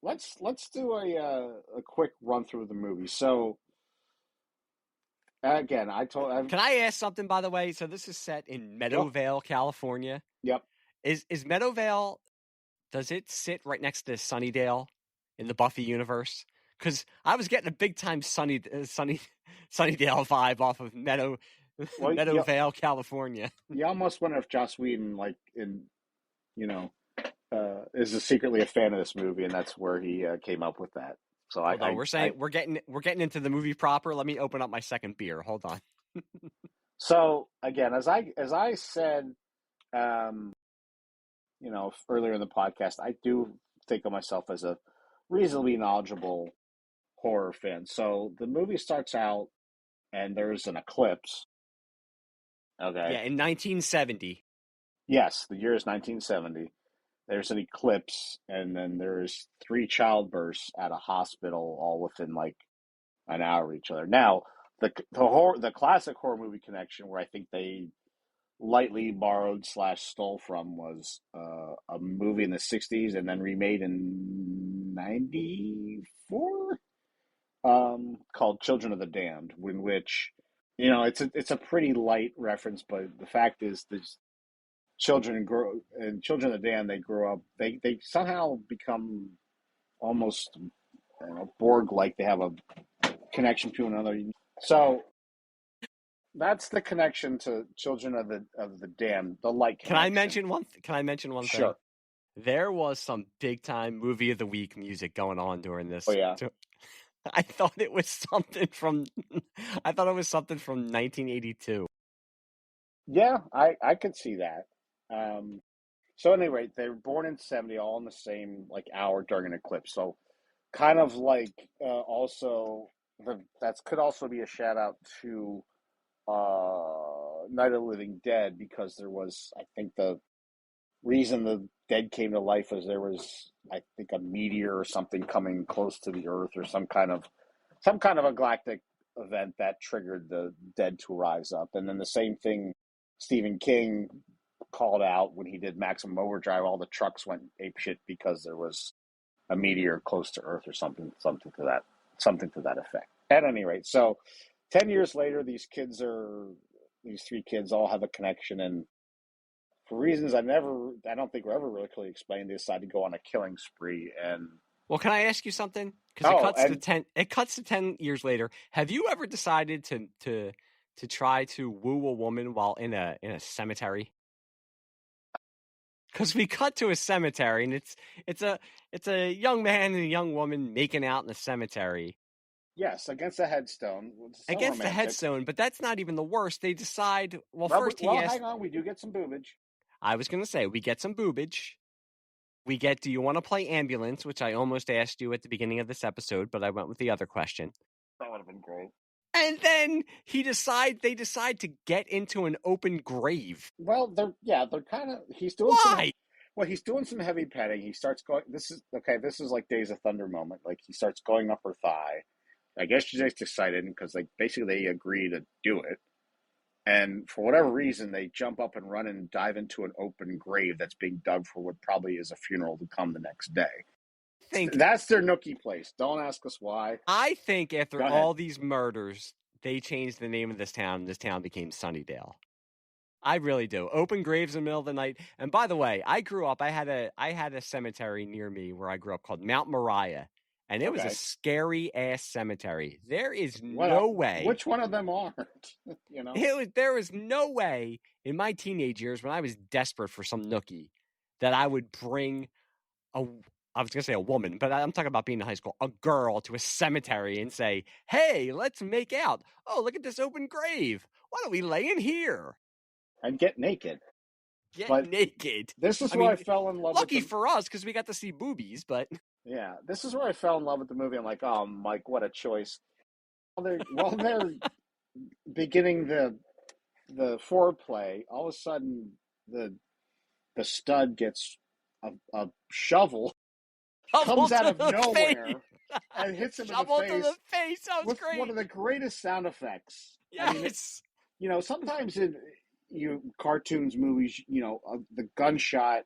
S2: let's do a quick run through the movie. So again,
S1: Can I ask something, by the way? So this is set in Meadowvale, California.
S2: Yep.
S1: Is Meadowvale? Does it sit right next to Sunnydale in the Buffy universe? Because I was getting a big time Sunnydale vibe off of Meadowvale, California.
S2: You almost wonder if Joss Whedon, is secretly a fan of this movie, and that's where he came up with that. So
S1: we're getting into the movie proper. Let me open up my second beer. Hold on.
S2: So again, as I said, earlier in the podcast, I do think of myself as a reasonably knowledgeable horror fan. So the movie starts out, and there's an eclipse. Okay.
S1: Yeah, in 1970.
S2: Yes, the year is 1970. There's an eclipse, and then there's 3 childbirths at a hospital, all within like an hour of each other. Now, the classic horror movie connection, where I think they lightly borrowed / stole from, was a movie in the 60s and then remade in 94, called Children of the Damned, in which, it's a pretty light reference, but the fact is there's Children of the Damned, they grow up, they somehow become almost Borg-like. They have a connection to another. So that's the connection to Children of the Damned, the light connection.
S1: Can I mention one thing?
S2: Sure.
S1: There was some big time movie of the week music going on during this.
S2: Oh yeah.
S1: I thought it was something from 1982.
S2: Yeah, I could see that. So anyway, they were born in 70, all in the same hour during an eclipse. So kind of also that could also be a shout out to Night of the Living Dead, because there was, I think, the reason the dead came to life was there was, I think, a meteor or something coming close to the Earth, or some kind of a galactic event that triggered the dead to rise up. And then the same thing Stephen King called out when he did Maximum Overdrive. All the trucks went apeshit because there was a meteor close to Earth, or something to that effect. At any rate, so 10 years later, these 3 kids all have a connection, and for reasons I don't think were ever really clearly explained, they decide to go on a killing spree, and
S1: Well, can I ask you something? Because it cuts to 10 years later. Have you ever decided to try to woo a woman while in a cemetery? Because we cut to a cemetery, and it's a young man and a young woman making out in a cemetery.
S2: Yes, against a headstone.
S1: Against the headstone, but that's not even the worst. They decide. Well, first
S2: hang on. We do get some boobage.
S1: I was going to say we get some boobage. We get, do you want to play ambulance, which I almost asked you at the beginning of this episode, but I went with the other question.
S2: That would have been great.
S1: And then they decide to get into an open grave.
S2: Well, they're kind of, he's doing
S1: Why?
S2: He's doing some heavy petting. He starts going, this is like Days of Thunder moment. Like, he starts going up her thigh. I guess she's excited because they agree to do it. And for whatever reason, they jump up and run and dive into an open grave that's being dug for what probably is a funeral to come the next day. That's their nookie place. Don't ask us why.
S1: I think after all these murders, they changed the name of this town. This town became Sunnydale. I really do. Open graves in the middle of the night. And by the way, I grew up. I had a cemetery near me where I grew up called Mount Moriah. And it was a scary-ass cemetery. There is no way.
S2: Which one of them aren't?
S1: There was no way in my teenage years when I was desperate for some nookie that I would bring I was going to say a woman, but I'm talking about being in high school, a girl to a cemetery and say, hey, let's make out. Oh, look at this open grave. Why don't we lay in here?
S2: And get naked.
S1: Naked.
S2: This is where I fell in love with
S1: Lucky for us, because we got to see boobies, but...
S2: Yeah, this is where I fell in love with the movie. I'm like, oh, Mike, what a choice. While they're beginning the foreplay, all of a sudden the stud gets a shovel, comes out of nowhere, and hits him in the face.
S1: To the face. That was great.
S2: One of the greatest sound effects.
S1: Yes.
S2: I mean, sometimes in cartoons, movies, the gunshot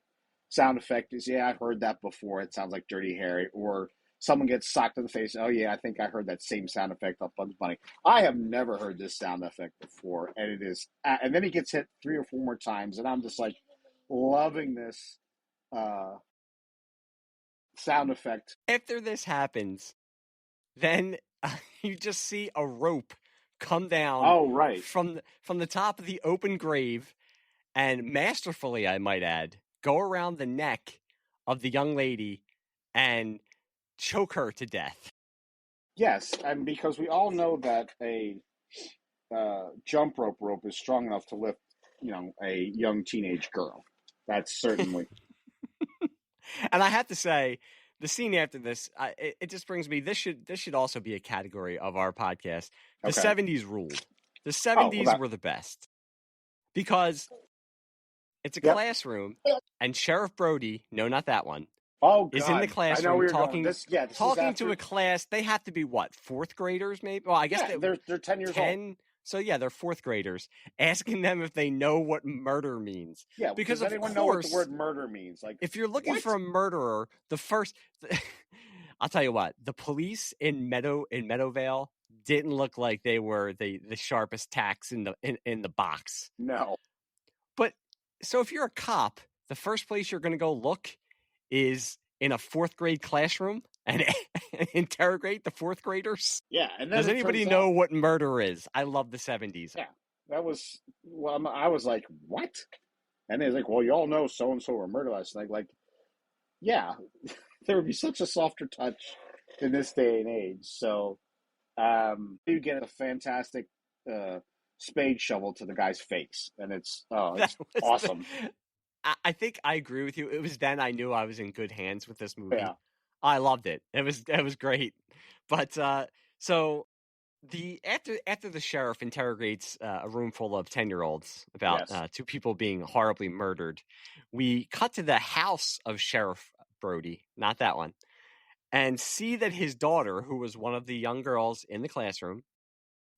S2: sound effect is, I've heard that before. It sounds like Dirty Harry. Or someone gets socked in the face. Oh, yeah, I think I heard that same sound effect off Bugs Bunny. I have never heard this sound effect before. And it is, and then he gets hit 3 or 4 more times. And I'm just like loving this sound effect.
S1: After this happens, then you just see a rope come down.
S2: Oh, right.
S1: From the top of the open grave, and masterfully, I might add, go around the neck of the young lady and choke her to death.
S2: Yes, and because we all know that a jump rope is strong enough to lift, a young teenage girl. That's certainly.
S1: And I have to say, the scene after this, it just brings me. This should also be a category of our podcast. The 70s ruled. The 70s were the best because it's a classroom, and Sheriff Brody, no, not that one, is in the classroom talking to a class. They have to be what, 4th graders, maybe? Well, I guess
S2: they're 10 years old.
S1: So yeah, they're 4th graders, asking them if they know what murder means.
S2: Yeah,
S1: because
S2: does anyone know what the word murder means? Like,
S1: if you're looking for a murderer, I'll tell you what, the police in Meadowvale didn't look like they were the sharpest tacks in the box.
S2: No.
S1: But so if you're a cop, the first place you're going to go look is in a 4th grade classroom and interrogate the 4th graders.
S2: Yeah. And then
S1: does anybody know what murder is? I love the 70s.
S2: Yeah. That was, I was like, what? And they're like, well, you all know so-and-so were murdered last night. Like, yeah, there would be such a softer touch in this day and age. So you get a fantastic spade shovel to the guy's face. And it's awesome.
S1: I think I agree with you. It was then I knew I was in good hands with this movie.
S2: Yeah.
S1: I loved it. It was great. But so after the sheriff interrogates a room full of 10-year-olds about 2 people being horribly murdered, we cut to the house of Sheriff Brody, not that one, and see that his daughter, who was one of the young girls in the classroom,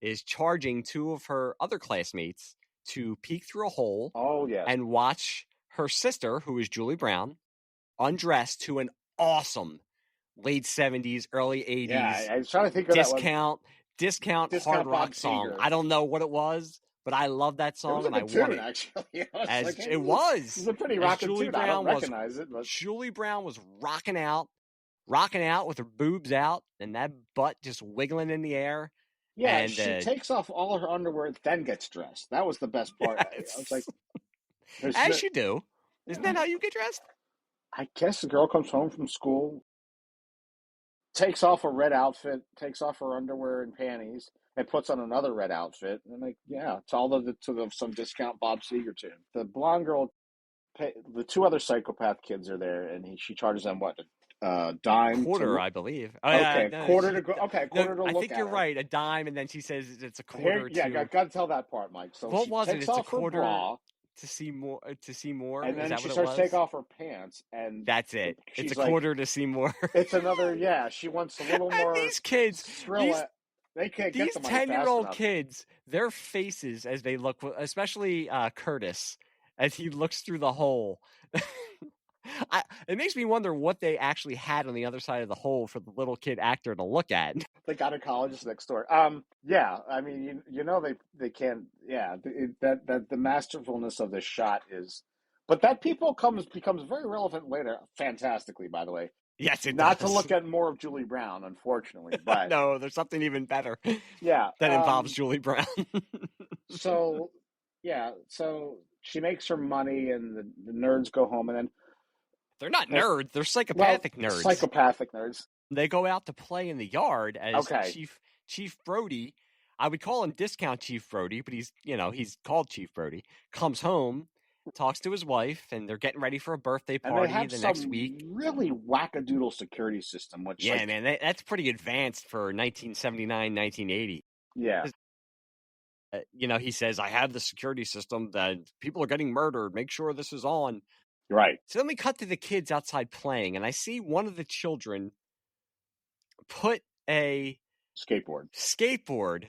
S1: is charging 2 of her other classmates to peek through a hole and watch her sister, who is Julie Brown, undressed to an awesome late 70s, early 80s
S2: I was trying to think of
S1: discount hard rock song. I don't know what it was, but I love that song, and I want it.
S2: Actually.
S1: It was
S2: a pretty rockin' tune. I don't recognize it. But...
S1: Julie Brown was rocking out rocking out with her boobs out and that butt just wiggling in the air.
S2: Yeah,
S1: and
S2: she takes off all her underwear, then gets dressed. That was the best part. I was like,
S1: as you do. Isn't that how you get dressed?
S2: I guess the girl comes home from school, takes off a red outfit, takes off her underwear and panties, and puts on another red outfit. And like, yeah, it's all to some discount Bob Seger tune. The blonde girl, the two other psychopath kids are there, and she charges them what, dime
S1: quarter, I believe.
S2: Okay,
S1: no,
S2: quarter to go. Okay, quarter
S1: no,
S2: to
S1: I
S2: look
S1: think
S2: at
S1: you're
S2: her.
S1: right. A dime, and then she says it's a quarter.
S2: Yeah, I got to tell that part, Mike. So
S1: what
S2: she
S1: was
S2: takes
S1: it? It's
S2: off
S1: a quarter
S2: her bra
S1: to see more.
S2: And
S1: Is
S2: then
S1: that
S2: she
S1: what it
S2: starts
S1: was?
S2: to take off her pants, and
S1: that's it.
S2: She's
S1: it's a quarter to see more.
S2: It's another. Yeah, she wants a little
S1: and
S2: more.
S1: These kids,
S2: they can't get
S1: these
S2: the money
S1: 10-year-old kids, their faces as they look, especially Curtis, as he looks through the hole. It makes me wonder what they actually had on the other side of the hole for the little kid actor to look at.
S2: The gynecologist next door. Yeah, I mean, they can't. Yeah, that the masterfulness of this shot is, but that becomes very relevant later. Fantastically, by the way.
S1: Yes, it
S2: Not
S1: does.
S2: to look at more of Julie Brown, unfortunately, but
S1: no, there's something even better.
S2: Yeah,
S1: that involves Julie Brown.
S2: so she makes her money, and the nerds go home, and then
S1: they're not nerds; they're psychopathic nerds.
S2: Psychopathic nerds.
S1: They go out to play in the yard as Chief Brody. I would call him Discount Chief Brody, but he's called Chief Brody. Comes home, talks to his wife, and they're getting ready for a birthday party next week.
S2: Really wackadoodle security system, which
S1: man, that's pretty advanced for 1979, 1980.
S2: Yeah.
S1: He says, I have the security system that people are getting murdered. Make sure this is on.
S2: Right.
S1: So then we cut to the kids outside playing, and I see one of the children put a skateboard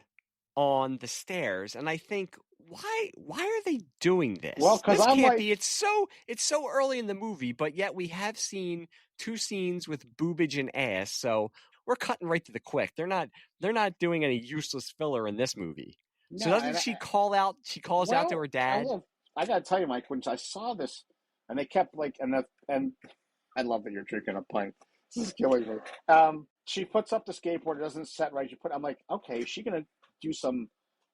S1: on the stairs, and I think, why are they doing this?
S2: Well, because
S1: this can't be. It's so early in the movie, but yet we have seen 2 scenes with boobage and ass, so we're cutting right to the quick. They're not doing any useless filler in this movie. No, so doesn't she call out? She calls out to her dad.
S2: I gotta tell you, Mike, when I saw this, and they kept and I love that you're drinking a pint. This is killing me. She puts up the skateboard. It doesn't set right. I'm like, okay, is she gonna do some?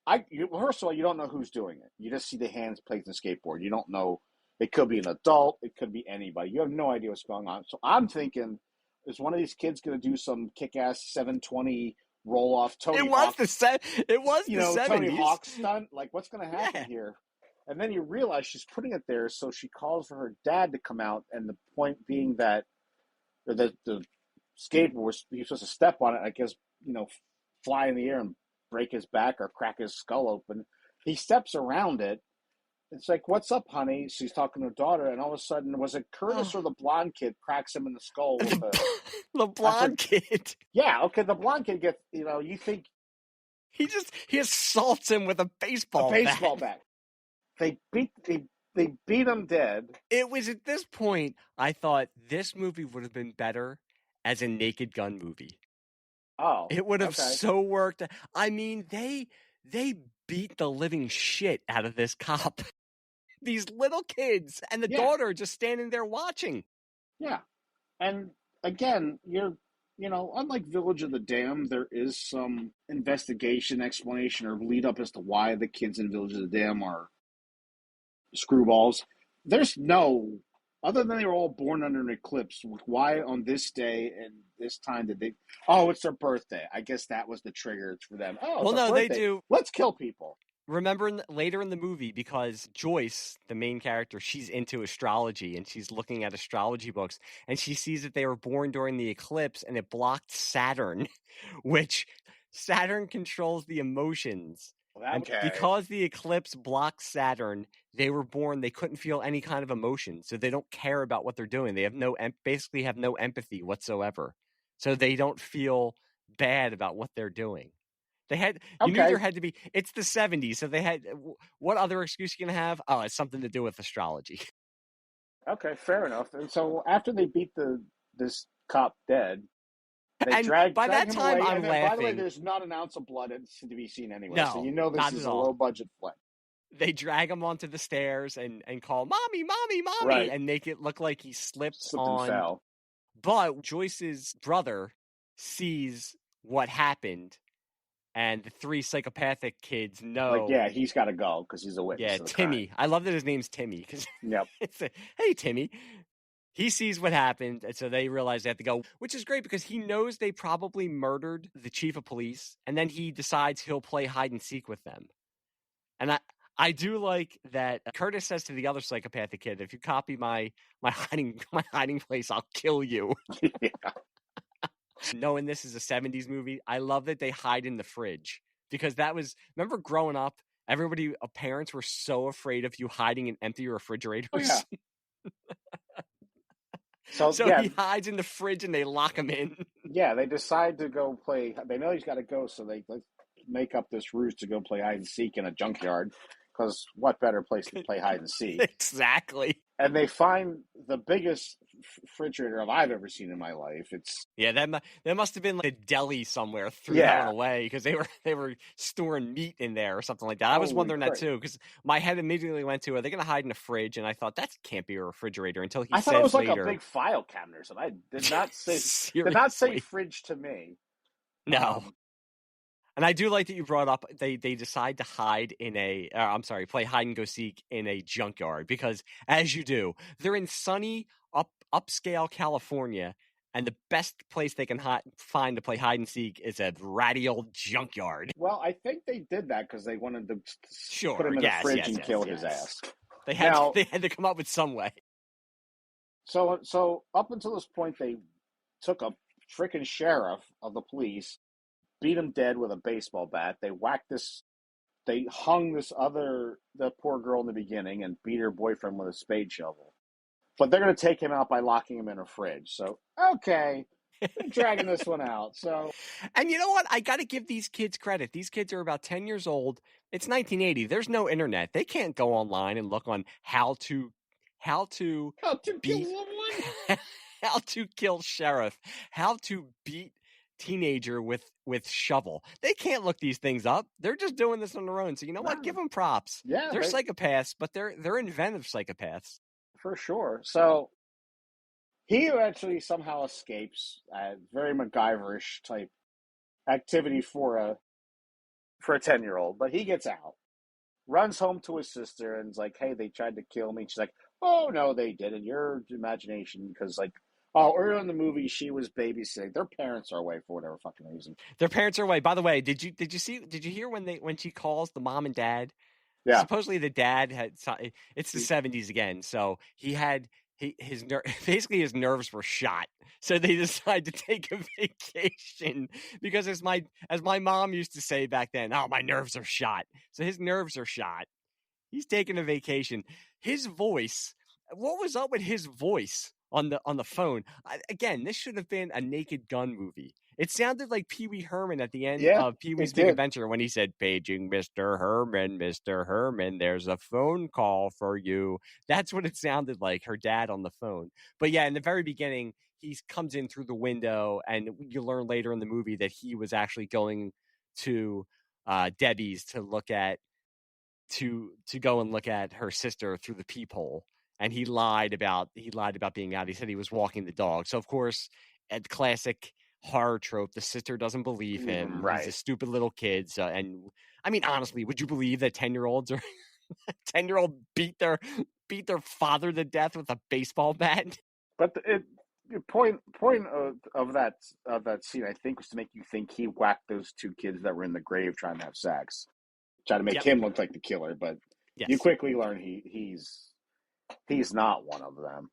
S2: First of all, you don't know who's doing it. You just see the hands placed in the skateboard. You don't know. It could be an adult. It could be anybody. You have no idea what's going on. So I'm thinking, is one of these kids going to do some kick-ass 720 roll-off Tony Hawk?
S1: It was the 70s.
S2: Tony Hawk stunt. Like, what's going to happen here? And then you realize she's putting it there, so she calls for her dad to come out. And the point being that the skateboard, he's supposed to step on it, I guess, fly in the air and break his back or crack his skull open. He steps around it. It's like, what's up, honey? She's talking to her daughter, and all of a sudden, was it Curtis or the blonde kid cracks him in the skull? With
S1: the blonde kid.
S2: Yeah, okay, the blonde kid gets, you think...
S1: He assaults him with a baseball bat.
S2: They beat him dead.
S1: It was at this point, I thought this movie would have been better as a Naked Gun movie.
S2: Oh,
S1: it would have so worked. I mean, they beat the living shit out of this cop. These little kids and the daughter just standing there watching.
S2: Yeah. And again, unlike Village of the Damned, there is some investigation, explanation, or lead up as to why the kids in Village of the Damned are screwballs. There's no, other than they were all born under an eclipse, why on this day and this time did they, it's their birthday. I guess that was the trigger for them.
S1: Well, no, they do.
S2: Let's kill people.
S1: Remember later in the movie, because Joyce, the main character, she's into astrology and she's looking at astrology books and she sees that they were born during the eclipse and it blocked Saturn, which Saturn controls the emotions. And because the eclipse blocks Saturn, they were born, they couldn't feel any kind of emotion. So they don't care about what they're doing. They have basically have no empathy whatsoever. So they don't feel bad about what they're doing. You knew there had to be, it's the 70s, so they had, what other excuse you can have? Oh, it's something to do with astrology.
S2: Okay, fair enough. And so after they beat this cop dead, they
S1: drag
S2: him away.
S1: I'm laughing.
S2: By the way, there's not an ounce of blood to be seen anyway, so this is a low-budget flick.
S1: They drag him onto the stairs and call, Mommy, Mommy, Mommy, right, and make it look like he slipped on
S2: and fell.
S1: But Joyce's brother sees what happened, and the 3 psychopathic kids know.
S2: Like, yeah, he's got to go because he's a witness.
S1: Yeah, Timmy.
S2: Crime.
S1: I love that his name's Timmy because
S2: yep.
S1: It's hey, Timmy. He sees what happened, and so they realize they have to go, which is great because he knows they probably murdered the chief of police, and then he decides he'll play hide and seek with them. And I do like that Curtis says to the other psychopathic kid, "If you copy my hiding place, I'll kill you."
S2: yeah.
S1: Knowing this is a 70s movie, I love that they hide in the fridge because that was, remember growing up, everybody, parents were so afraid of you hiding in empty refrigerators.
S2: Oh, yeah.
S1: So yeah. He hides in the fridge and they lock him in.
S2: Yeah, they decide to go play. They know he's got to go, so they make up this ruse to go play hide and seek in a junkyard. Because what better place to play hide and seek?
S1: Exactly.
S2: And they find the biggest refrigerator I've ever seen in my life.
S1: That must have been like a deli somewhere threw that one away because they were storing meat in there or something like that. I was wondering that too because my head immediately went to, are they going to hide in a fridge? And I thought that can't be a refrigerator until I
S2: thought it was like a big file cabinet or something. I did not say fridge to me.
S1: No. And I do like that you brought up they decide to hide in play hide and go seek in a junkyard because, as you do, they're in sunny upscale California, and the best place they can find to play hide and seek is a ratty old junkyard.
S2: Well, I think they did that because they wanted to put him in a fridge and kill his ass.
S1: They had to come up with some way.
S2: So up until this point, they took a freaking sheriff of the police, beat him dead with a baseball bat. They hung the poor girl in the beginning and beat her boyfriend with a spade shovel. But they're going to take him out by locking him in a fridge. So, okay, they're dragging this one out. So,
S1: and you know what? I got to give these kids credit. These kids are about 10 years old. It's 1980. There's no internet. They can't go online and look on how to
S2: kill someone,
S1: how to kill sheriff, how to beat teenager with shovel. They can't look these things up. They're just doing this on their own. So you know what? Give them props.
S2: Yeah,
S1: they're psychopaths, but they're inventive psychopaths
S2: for sure. So he actually somehow escapes. Very MacGyverish type activity for a 10-year-old, but he gets out, runs home to his sister, and is like, "Hey, they tried to kill me." She's like, "Oh no, they didn't. Your imagination." Because earlier in the movie, she was babysitting. Their parents are away for whatever fucking reason.
S1: Their parents are away. By the way, did you hear when she calls the mom and dad?
S2: Yeah.
S1: Supposedly the dad had. It's the 70s again, so basically his nerves were shot. So they decided to take a vacation because as my mom used to say back then, "Oh, my nerves are shot." So his nerves are shot. He's taking a vacation. His voice. What was up with his voice on the phone? Again, this should have been a Naked Gun movie. It sounded like Pee Wee Herman at the end of Pee Wee's Big Adventure when he said, "Paging Mr. Herman, there's a phone call for you." That's what it sounded like, her dad on the phone. But yeah, in the very beginning, he comes in through the window, and you learn later in the movie that he was actually going to Debbie's to look at to go and look at her sister through the peephole. And he lied about being out. He said he was walking the dog. So of course, at classic horror trope, the sister doesn't believe him.
S2: Right.
S1: He's a stupid little kid. So, and I mean, honestly, would you believe that 10-year-olds are 10-year-old beat their father to death with a baseball bat?
S2: But the point of that scene, I think, was to make you think he whacked those 2 kids that were in the grave trying to have sex, trying to make him look like the killer. But you quickly learn he's not one of them.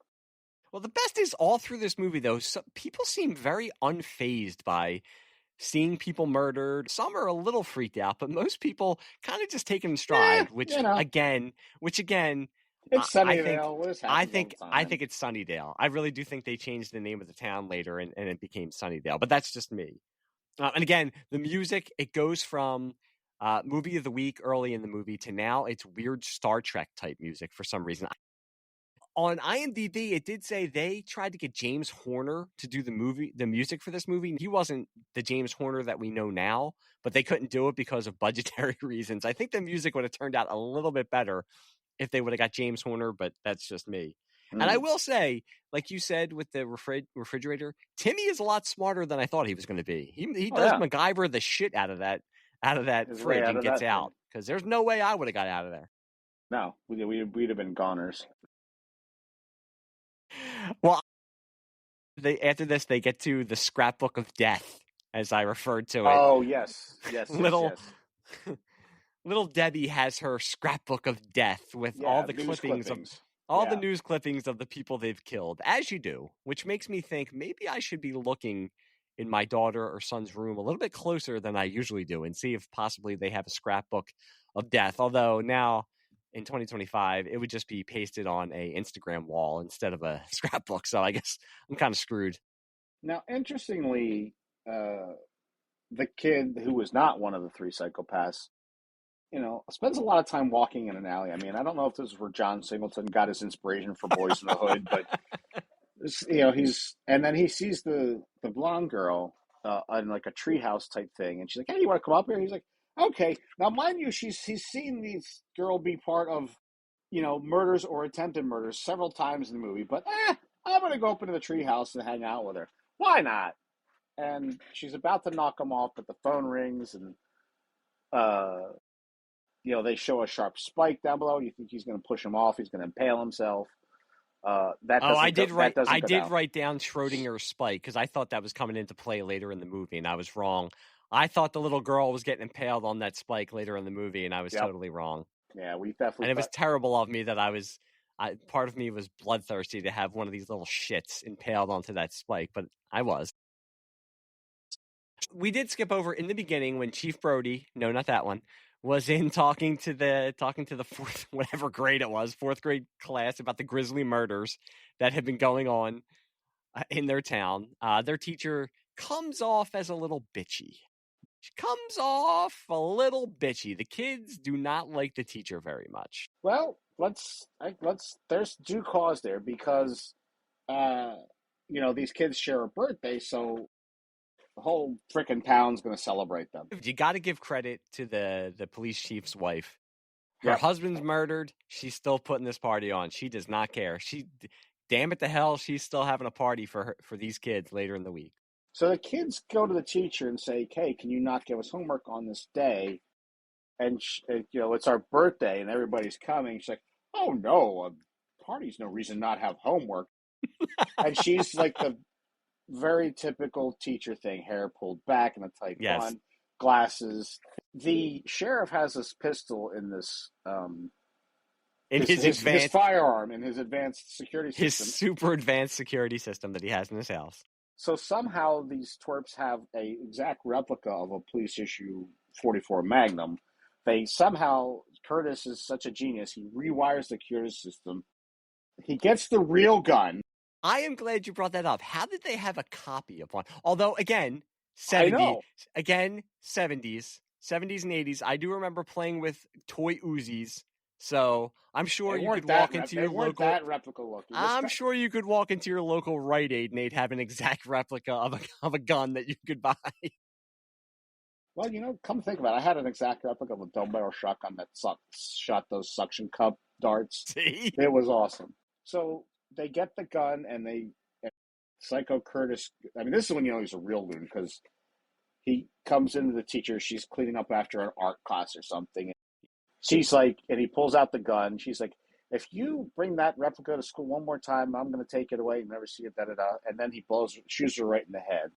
S1: Well, the best is all through this movie, though, people seem very unfazed by seeing people murdered. Some are a little freaked out, but most people kind of just take it in stride, which again,
S2: it's Sunnydale.
S1: I think it's Sunnydale. I really do think they changed the name of the town later and it became Sunnydale, but that's just me. And again, the music, it goes from movie of the week early in the movie to now it's weird Star Trek type music for some reason. On IMDb, it did say they tried to get James Horner to do the music for this movie. He wasn't the James Horner that we know now, but they couldn't do it because of budgetary reasons. I think the music would have turned out a little bit better if they would have got James Horner, but that's just me. And I will say, like you said with the refrigerator, Timmy is a lot smarter than I thought he was going to be. He does MacGyver the shit out of that fridge and gets out, because there's no way I would have got out of there.
S2: No, we'd have been goners.
S1: Well, after this, they get to the scrapbook of death, as I referred to it.
S2: Oh, yes.
S1: Little Debbie has her scrapbook of death with all the clippings. The news clippings of the people they've killed, as you do, which makes me think maybe I should be looking in my daughter or son's room a little bit closer than I usually do and see if possibly they have a scrapbook of death. Although now in 2025, it would just be pasted on a Instagram wall instead of a scrapbook. So I guess I'm kind of screwed.
S2: Now, interestingly, the kid who was not one of the three psychopaths, spends a lot of time walking in an alley. I mean, I don't know if this is where John Singleton got his inspiration for Boys in the Hood, but and then he sees the blonde girl on like a treehouse type thing, and she's like, "Hey, you want to come up here?" He's like, "Okay." Now, mind you, he's seen this girl be part of, murders or attempted murders several times in the movie, but I'm gonna go up into the treehouse and hang out with her. Why not? And she's about to knock him off, but the phone rings, and they show a sharp spike down below. You think he's going to push him off? He's going to impale himself. I did write
S1: down Schrodinger's spike because I thought that was coming into play later in the movie, and I was wrong. I thought the little girl was getting impaled on that spike later in the movie, and I was totally wrong.
S2: Yeah, we definitely.
S1: And it was terrible of me that part of me was bloodthirsty to have one of these little shits impaled onto that spike, but I was. We did skip over in the beginning when Chief Brody, no, not that one, was in talking to the fourth, whatever grade it was, fourth grade class about the grisly murders that had been going on in their town. Their teacher comes off as a little bitchy. She comes off a little bitchy. The kids do not like the teacher very much.
S2: Well, there's due cause there because, these kids share a birthday, so the whole frickin' town's going to celebrate them.
S1: You got to give credit to the police chief's wife. Her husband's murdered. She's still putting this party on. She does not care. Damn it to hell, she's still having a party for these kids later in the week.
S2: So the kids go to the teacher and say, "Hey, can you not give us homework on this day?" And it's our birthday and everybody's coming. She's like, "Oh no, a party's no reason not have homework." And she's like the very typical teacher thing: hair pulled back and a tight bun, glasses. The sheriff has this pistol in this his firearm in his advanced security system.
S1: His super advanced security system that he has in his house.
S2: So somehow these twerps have a exact replica of a police issue 44 Magnum. Curtis is such a genius. He rewires the security system. He gets the real gun.
S1: I am glad you brought that up. How did they have a copy of one? Although, again, 70s and 80s. I do remember playing with toy Uzis. So I'm sure you could walk into your local.
S2: That replica looking.
S1: I'm sure you could walk into your local Rite Aid and they'd have an exact replica of a gun that you could buy.
S2: Well, come think about it. I had an exact replica of a double-barrel shotgun that shot those suction cup darts.
S1: See?
S2: It was awesome. So they get the gun and Psycho Curtis. I mean, this is when he's a real loon because he comes into the teacher. She's cleaning up after an art class or something. She's like, and he pulls out the gun. She's like, "If you bring that replica to school one more time, I'm going to take it away and never see it." And then he shoots her right in the head.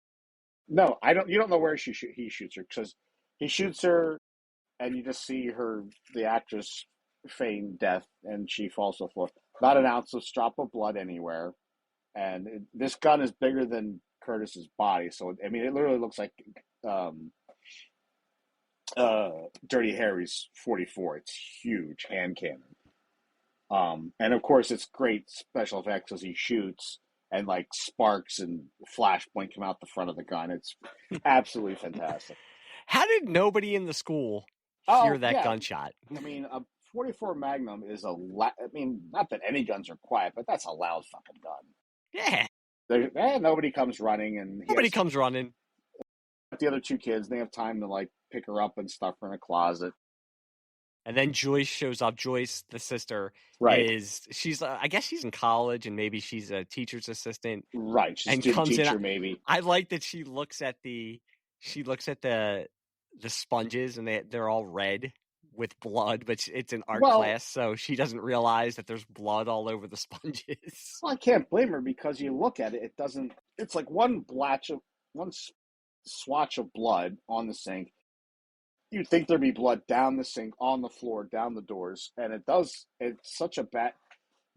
S2: No, I don't. You don't know where he shoots her because he shoots her, and you just see the actress, feign death, and she falls to the floor. Not an ounce of drop of blood anywhere, and this gun is bigger than Curtis's body. So I mean, it literally looks like Dirty Harry's 44. It's huge hand cannon. And of course it's great special effects as he shoots and like sparks and flashpoint come out the front of the gun. It's absolutely fantastic.
S1: How did nobody in the school hear that gunshot?
S2: I mean, a 44 Magnum is not that any guns are quiet, but that's a loud fucking gun.
S1: Yeah.
S2: Nobody comes running
S1: comes running.
S2: The other two kids, they have time to like pick her up and stuff her in a closet.
S1: And then Joyce shows up. Joyce, the sister,
S2: Right.
S1: she's I guess she's in college, and maybe she's a teacher's assistant.
S2: Right. She's a
S1: And
S2: student
S1: comes
S2: teacher,
S1: in.
S2: maybe.
S1: I like that she looks at the sponges, and they're all red with blood, but it's an art class, so she doesn't realize that there's blood all over the sponges.
S2: Well, I can't blame her, because you look at it, it doesn't. It's like one swatch of blood on the sink. You'd think there'd be blood down the sink, on the floor, down the doors, and it does. It's such a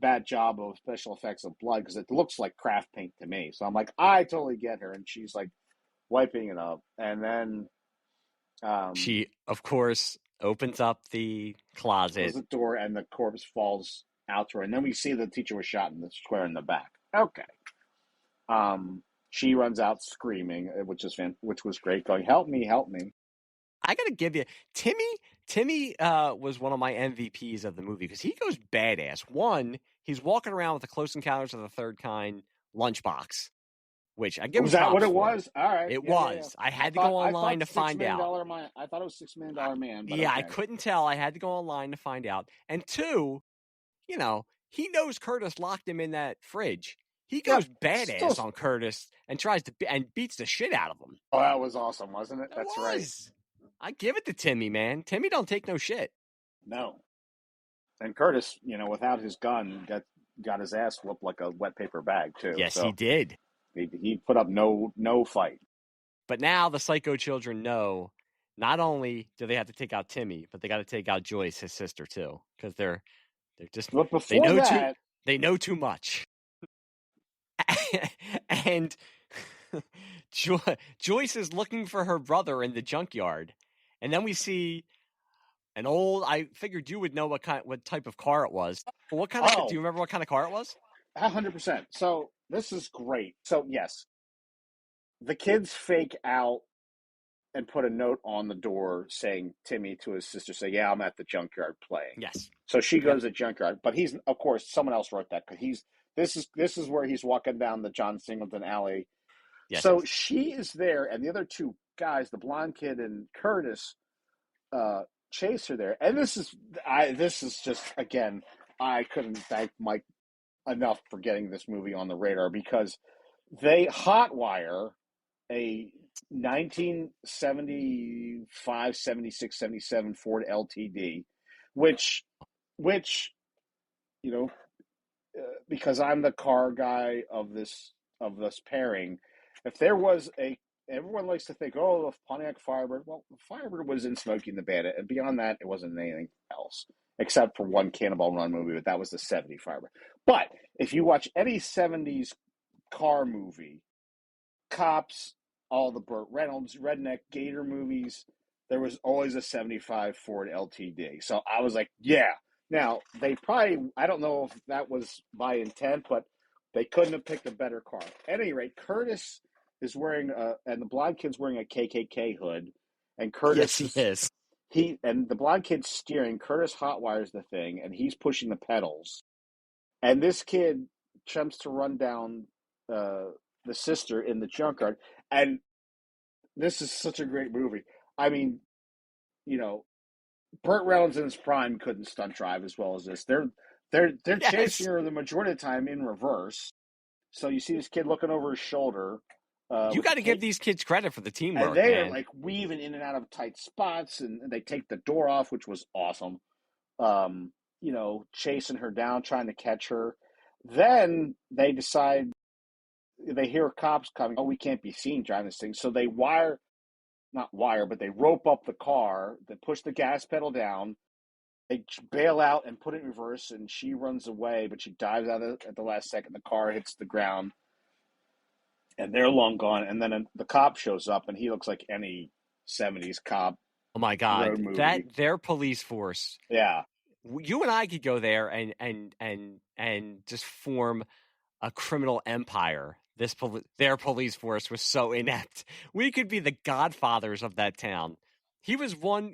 S2: bad job of special effects of blood, because it looks like craft paint to me. So I'm like, I totally get her, and she's like wiping it up, and then
S1: she, of course, opens up the closet,
S2: the door, and the corpse falls out to her, and then we see the teacher was shot in the square in the back. Okay. She runs out screaming, which was great, going, "Help me, help me."
S1: I gotta give you, Timmy was one of my MVPs of the movie, because he goes badass. One, he's walking around with the Close Encounters of the Third Kind lunchbox, which I give him props for. Was that what it
S2: was? All right.
S1: It was. Yeah. I had to go online to find out.
S2: I thought it was $6 Million Man. But
S1: yeah,
S2: okay.
S1: I couldn't tell. I had to go online to find out. And two, he knows Curtis locked him in that fridge. He goes badass on Curtis and tries to and beats the shit out of him.
S2: Oh, that was awesome, wasn't it? That's right.
S1: I give it to Timmy, man. Timmy don't take no shit.
S2: No. And Curtis, without his gun, got his ass whooped like a wet paper bag too.
S1: Yes, he did.
S2: He put up no fight.
S1: But now the Psycho children know not only do they have to take out Timmy, but they got to take out Joyce, his sister, too, because they're just they know too much. And Joyce is looking for her brother in the junkyard, and then we see an old. I figured you would know what type of car it was. What kind of? Do you remember what kind of car it was?
S2: 100%. So this is great. So yes, the kids fake out and put a note on the door saying Timmy to his sister, say, "Yeah, I'm at the junkyard playing."
S1: Yes.
S2: So she goes to the junkyard, but he's, of course, someone else wrote that, because this is where he's walking down the John Singleton alley. Yes, so yes. She is there, and the other two guys, the blonde kid and Curtis, chase her there. And this is just, again, I couldn't thank Mike enough for getting this movie on the radar, because they hotwire a 1975, 76, 77 Ford LTD, which because I'm the car guy of this pairing, if there was everyone likes to think, oh, the Pontiac Firebird. Well, the Firebird was in Smokey and the Bandit, and beyond that, it wasn't anything else, except for one Cannonball Run movie, but that was the 70 Firebird. But if you watch any 70s car movie, Cops, all the Burt Reynolds, Redneck, Gator movies, there was always a 75 Ford LTD. So I was like, yeah. Now, they probably, I don't know if that was by intent, but they couldn't have picked a better car. At any rate, Curtis is wearing and the blonde kid's wearing a KKK hood, and Curtis
S1: is.
S2: And the blonde kid's steering. Curtis hotwires the thing, and he's pushing the pedals. And this kid attempts to run down the sister in the junkyard. And this is such a great movie. I mean, Burt Reynolds in his prime couldn't stunt drive as well as this. They're yes. Chasing her the majority of the time in reverse. So you see this kid looking over his shoulder.
S1: You got to give these kids credit for the teamwork.
S2: And they are like weaving in and out of tight spots, and they take the door off, which was awesome. Chasing her down, trying to catch her. Then they decide, they hear cops coming. Oh, we can't be seen driving this thing. So they but they rope up the car. They push the gas pedal down. They bail out and put it in reverse, and she runs away, but she dives out at the last second. The car hits the ground, and they're long gone. And then the cop shows up, and he looks like any 70s cop.
S1: Oh, my God. Their police force.
S2: Yeah.
S1: You and I could go there and just form a criminal empire. Their police force was so inept. We could be the godfathers of that town. He was one.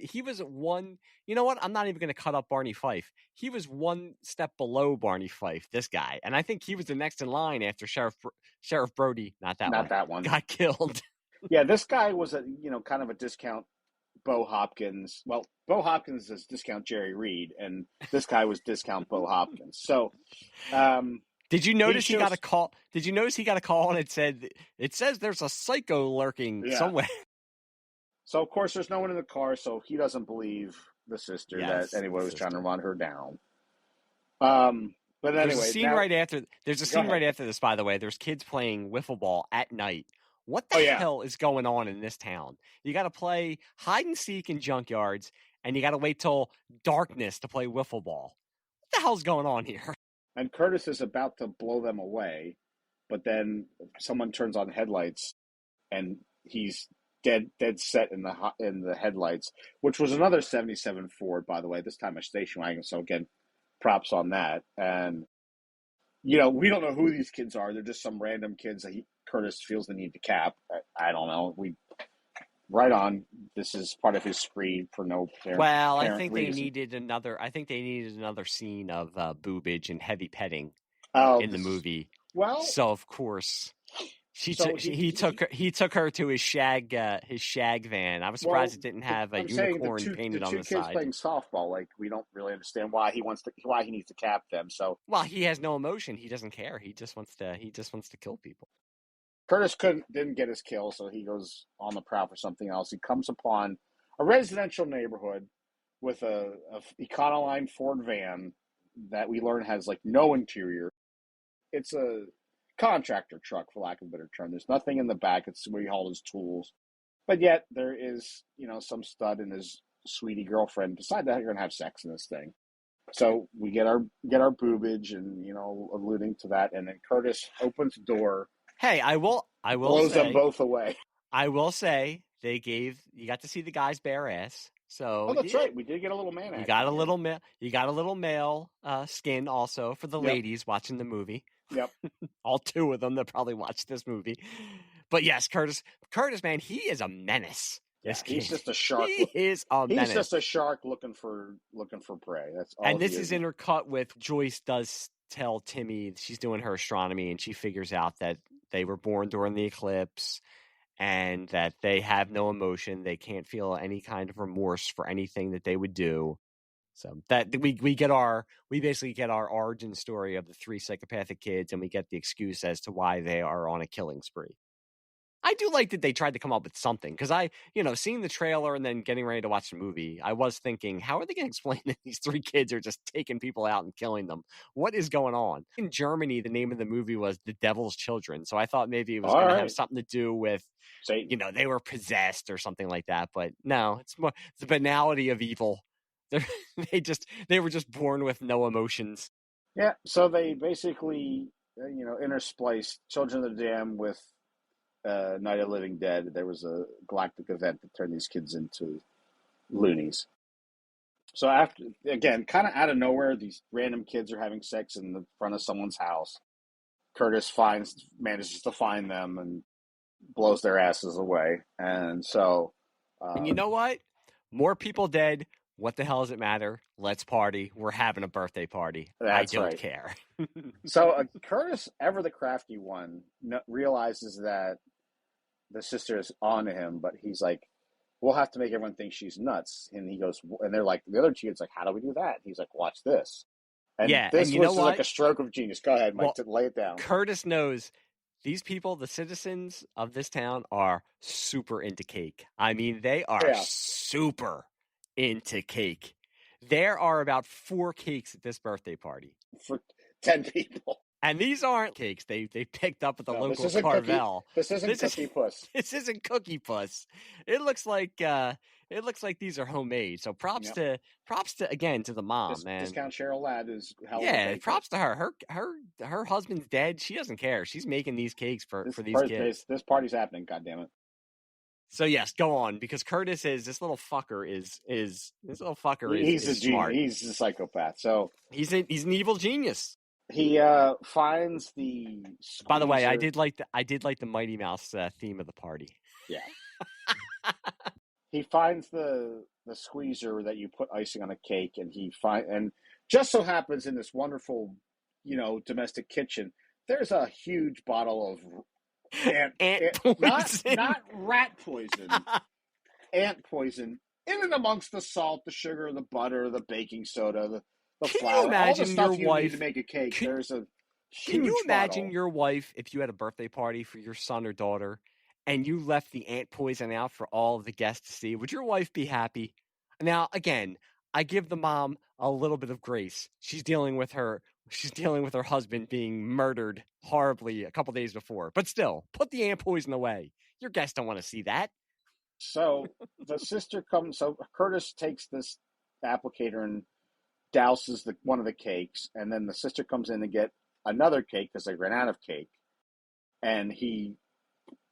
S1: You know what? I'm not even going to cut up Barney Fife. He was one step below Barney Fife, this guy. And I think he was the next in line after Sheriff Brody, not that one, got killed.
S2: Yeah, this guy was kind of a discount Bo Hopkins. Well, Bo Hopkins is discount Jerry Reed, and this guy was discount Bo Hopkins. So,
S1: did you notice he got a call? Did you notice he got a call and it says there's a psycho lurking somewhere?
S2: So of course there's no one in the car, so he doesn't believe the sister that anyone was trying to run her down. But anyway,
S1: there's a scene right after this. By the way, there's kids playing wiffle ball at night. What the hell is going on in this town? You got to play hide and seek in junkyards, and you got to wait till darkness to play wiffle ball. What the hell's going on here?
S2: And Curtis is about to blow them away, but then someone turns on headlights, and he's dead set in the headlights, which was another 77 Ford, by the way, this time a station wagon. So again, props on that. And we don't know who these kids are. They're just some random kids that Curtis feels the need to cap. I don't know. Right on. This is part of his spree for no parent.
S1: Well, I think they needed another scene of boobage and heavy petting in the movie.
S2: Well,
S1: so of course. He took her to his shag van. I was surprised it didn't have a unicorn painted on the side. The two kids
S2: playing softball, we don't really understand why he needs to cap them. So
S1: he has no emotion. He doesn't care. He just wants to kill people.
S2: Curtis didn't get his kill, so he goes on the prowl for something else. He comes upon a residential neighborhood with a Econoline Ford van that we learn has no interior. It's a contractor truck, for lack of a better term. There's nothing in the back. It's where he hauled his tools. But yet there is, some stud and his sweetie girlfriend decide that they're going to have sex in this thing. So we get our boobage and, alluding to that. And then Curtis opens the door.
S1: Hey, I will
S2: blows
S1: say,
S2: them both away.
S1: I will say you got to see the guy's bare ass. So
S2: that's right. We did get a little man.
S1: You got a little male skin also for the ladies watching the movie.
S2: Yep.
S1: All two of them that probably watched this movie. But yes, Curtis, man, he is a menace.
S2: Yeah, he's just a shark.
S1: He's
S2: just a shark looking for prey. That's all.
S1: And this is intercut with Joyce does tell Timmy she's doing her astronomy, and she figures out that they were born during the eclipse and that they have no emotion. They can't feel any kind of remorse for anything that they would do. So that we basically get our origin story of the three psychopathic kids, and we get the excuse as to why they are on a killing spree. I do like that they tried to come up with something, because seeing the trailer and then getting ready to watch the movie, I was thinking, how are they going to explain that these three kids are just taking people out and killing them? What is going on? In Germany, the name of the movie was The Devil's Children, so I thought maybe it was going to have something to do with, they were possessed or something like that, but no, it's more the banality of evil. They were just born with no emotions.
S2: Yeah, so they basically, interspliced Children of the Damned with Night of the Living Dead. There was a galactic event that turned these kids into loonies. So after, again, kind of out of nowhere, these random kids are having sex in the front of someone's house. Curtis manages to find them and blows their asses away. And so...
S1: and you know what? More people dead. What the hell does it matter? Let's party. We're having a birthday party. I don't care.
S2: So Curtis, ever the crafty one, realizes that the sister is on to him, but he's like, we'll have to make everyone think she's nuts. And he goes, and they're like, the other two kids like, how do we do that? And he's like, watch this. And this was like a stroke of genius. Go ahead, Mike, lay it down.
S1: Curtis knows these people, the citizens of this town, are super into cake. I mean, they are super into cake. There are about 4 cakes at this birthday party.
S2: For 10 people.
S1: And these aren't cakes they picked up at the local Carvel.
S2: This isn't Cookie Puss.
S1: This isn't Cookie Puss. It looks like these are homemade. So props to again to the mom, man.
S2: Discount Cheryl Ladd is hell.
S1: Yeah, props to her. Her husband's dead. She doesn't care. She's making these cakes for these kids.
S2: This party's happening. God damn it.
S1: So yes, go on, because Curtis is this little fucker is
S2: smart. He's a psychopath. So
S1: he's an evil genius.
S2: He finds the squeezer.
S1: By the way, I did like the Mighty Mouse theme of the party.
S2: Yeah. He finds the squeezer that you put icing on a cake, and just so happens in this wonderful, domestic kitchen, there's a huge bottle of ant poison. Not rat poison. Ant poison in and amongst the salt, the sugar, the butter, the baking soda, the
S1: Can you
S2: flour, all the
S1: imagine your
S2: stuff you need to
S1: wife?
S2: make a cake,
S1: Can
S2: there's a
S1: Can you
S2: huge
S1: imagine
S2: funnel.
S1: your wife if you had a birthday party for your son or daughter and you left the ant poison out for all of the guests to see? Would your wife be happy? Now, again, I give the mom a little bit of grace. She's dealing with her husband being murdered horribly a couple days before. But still, put the ant poison away. Your guests don't want to see that.
S2: So the sister comes. So Curtis takes this applicator and douses one of the cakes, and then the sister comes in to get another cake because they ran out of cake, and he